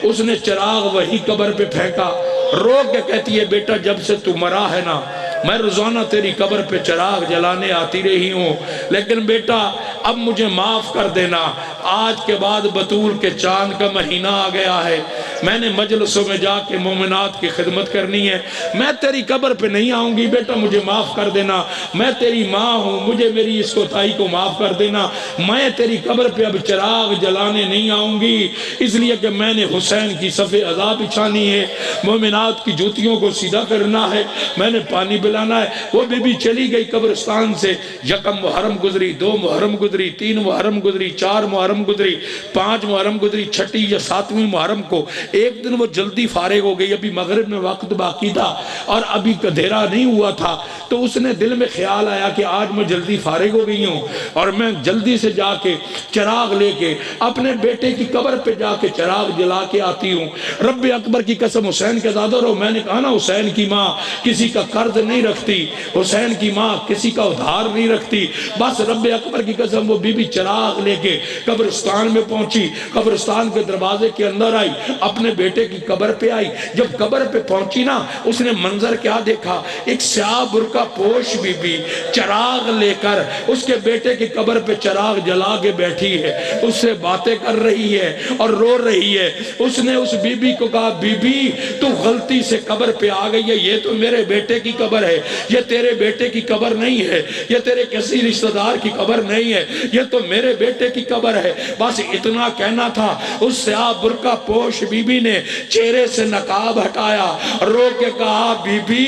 اس نے چراغ وہی قبر پہ پھینکا، رو کے کہتی ہے بیٹا جب سے تو مرا ہے نا میں روزانہ تیری قبر پہ چراغ جلانے آتی رہی ہوں، لیکن بیٹا اب مجھے معاف کر دینا، آج کے بعد بطول کے چاند کا مہینہ آ گیا ہے، میں نے مجلسوں میں جا کے مومنات کی خدمت کرنی ہے، میں تیری قبر پہ نہیں آؤں گی، بیٹا مجھے معاف کر دینا، میں تیری ماں ہوں، مجھے میری اس کوتاہی کو معاف کر دینا، میں تیری قبر پہ اب چراغ جلانے نہیں آؤں گی، اس لیے کہ میں نے حسین کی صف عزا بچھانی ہے، مومنات کی جوتیوں کو سیدھا کرنا ہے، میں نے پانی پلانا ہے. وہ بی بی چلی گئی قبرستان سے. یکم محرم گزری، 2 محرم گزری، 3 محرم گزری، 4 محرم گزری، 5 محرم گزری. 6 یا 7ویں محرم کو ایک دن وہ جلدی فارغ ہو گئی، ابھی مغرب میں وقت باقی تھا اور ابھی اندھیرا نہیں ہوا تھا، تو اس نے دل میں خیال آیا کہ آج میں جلدی فارغ ہو گئی ہوں اور میں جلدی سے جا کے چراغ لے کے اپنے بیٹے کی قبر پہ جا کے چراغ جلا کے آتی ہوں. رب اکبر کی قسم، حسین کے زادہ رو، میں نے کہا نا حسین کی ماں کسی کا قرض نہیں رکھتی، حسین کی ماں کسی کا ادھار نہیں رکھتی. بس رب اکبر کی قسم وہ بی بی چراغ لے کے قبرستان میں پہنچی، قبرستان کے دروازے کے اندر آئی، اپنے بیٹے کی قبر پہ آئی. جب قبر پہ پہنچی نا، اس نے منظر کیا دیکھا، ایک سیاہ برقع پوش بی بی چراغ لے کر اس کے بیٹے کی قبر پہ چراغ جلا کے بیٹھی ہے، اس سے باتیں کر رہی ہے اور رو رہی ہے. اس نے اس بی بی کو کہا بی بی تو غلطی سے قبر پہ آ گئی ہے، یہ تو میرے بیٹے کی قبر ہے، یہ تیرے بیٹے کی قبر نہیں ہے، یہ تیرے کسی رشتہ دار کی قبر نہیں ہے، یہ تو میرے بیٹے کی قبر ہے. بس اتنا کہنا تھا، اس سیاہ برقع پوش بی بی نے چہرے سے نقاب ہٹایا، رو کے کہا بی بی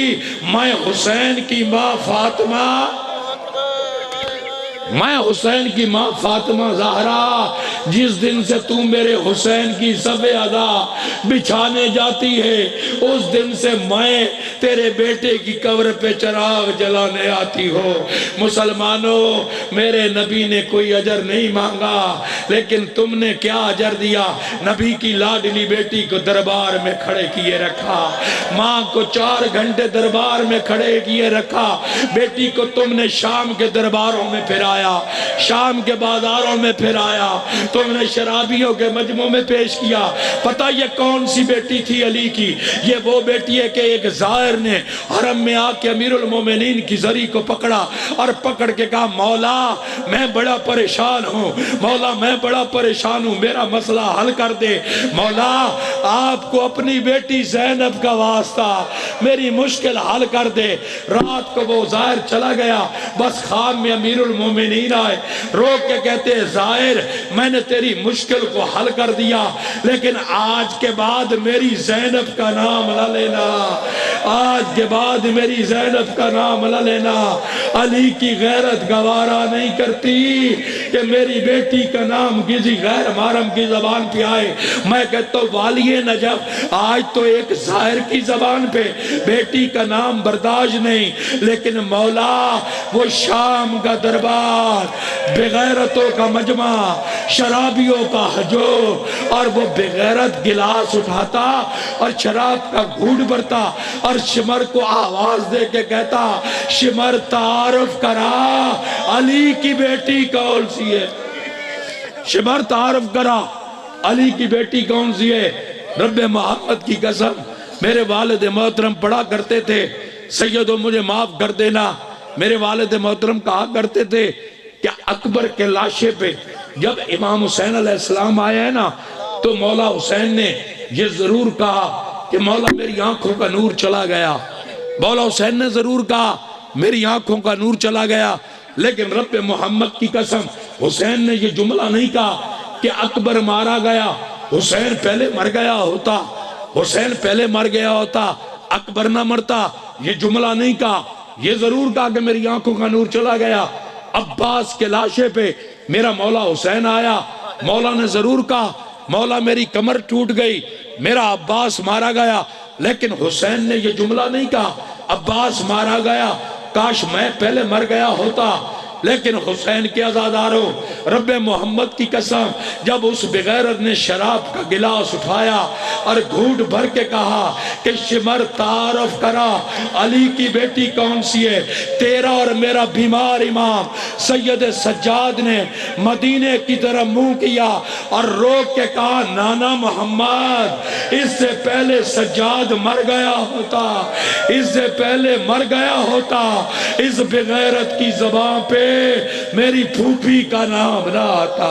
میں حسین کی ماں فاطمہ، میں حسین کی ماں فاطمہ زہرا جس دن سے تو میرے حسین کی صف ادا بچھانے جاتی ہے اس دن سے میں تیرے بیٹے کی قبر پہ چراغ جلانے آتی ہو۔ مسلمانوں، میرے نبی نے کوئی اجر نہیں مانگا، لیکن تم نے کیا اجر دیا؟ نبی کی لاڈلی بیٹی کو دربار میں کھڑے کیے رکھا، ماں کو 4 گھنٹے دربار میں کھڑے کیے رکھا، بیٹی کو تم نے شام کے درباروں میں پھرایا، شام کے بازاروں میں پھرایا، تم نے شرابیوں کے مجمع میں پیش کیا۔ پتہ یہ کون سی بیٹی تھی علی کی؟ یہ وہ بیٹی ہے کہ ایک زائر نے حرم میں آ کے امیر المومنین کی زری کو پکڑا اور پکڑ کے کہا مولا میں بڑا پریشان ہوں، مولا میں بڑا پریشان ہوں، میرا مسئلہ حل کر دے۔ مولا آپ کو اپنی بیٹی زینب کا واسطہ میری مشکل حل کر دے۔ رات کو وہ زائر چلا گیا، بس خواب میں امیر المومنین آئے، رو کے کہتے زائر میں نے تیری مشکل کو حل کر دیا، لیکن آج کے بعد میری زینب کا نام نہ لینا، آج کے بعد میری زینب کا نام نہ لینا۔ علی کی غیرت گوارا نہیں کرتی کہ میری بیٹی کا نام کسی غیر محرم کی زبان پہ آئے۔ میں کہتا ہوں والی نجف آج تو ایک ظاہر کی زبان پہ بیٹی کا نام برداشت نہیں، لیکن مولا وہ شام کا دربار، بغیرتوں کا مجمع، شرابیوں کا ہجوم، اور وہ بغیرت گلاس اٹھاتا اور شراب کا گھوٹ بھرتا اور شمر کو آواز دے کے کہتا شمر تعارف کرا علی کی بیٹی کون سی ہے، شمر تعارف کرا علی کی بیٹی کون سی ہے۔ رب محمد کی قسم میرے والد محترم پڑھا کرتے تھے، سیدو مجھے معاف کر دینا، میرے والد محترم کہا کرتے تھے کہ اکبر کے لاشے پہ جب امام حسین علیہ السلام آیا ہے نا تو مولا حسین نے یہ ضرور کہا کہ مولا میری آنکھوں کا نور چلا گیا، مولا حسین نے ضرور کہا میری آنکھوں کا نور چلا گیا، لیکن رب محمد کی قسم حسین نے یہ جملہ نہیں کہا کہ اکبر مارا گیا، حسین پہلے مر گیا ہوتا، حسین پہلے مر گیا ہوتا اکبر نہ مرتا، یہ جملہ نہیں کہا، یہ ضرور کہا کہ میری آنکھوں کا نور چلا گیا۔ عباس کے لاشے پہ میرا مولا حسین آیا، مولا نے ضرور کہا مولا میری کمر ٹوٹ گئی، میرا عباس مارا گیا، لیکن حسین نے یہ جملہ نہیں کہا عباس مارا گیا، کاش میں پہلے مر گیا ہوتا۔ لیکن حسین کے عزاداروں رب محمد کی قسم جب اس بغیرت نے شراب کا گلاس اٹھایا اور گھوٹ بھر کے کہا کہ شمر تعارف کرا علی کی بیٹی کون سی ہے، تیرا اور میرا بیمار امام سید سجاد نے مدینے کی طرف منہ کیا اور روک کے کہا نانا محمد اس سے پہلے سجاد مر گیا ہوتا، اس سے پہلے مر گیا ہوتا، اس بغیرت کی زبان پہ میری پھوپھی کا نام نہ آتا۔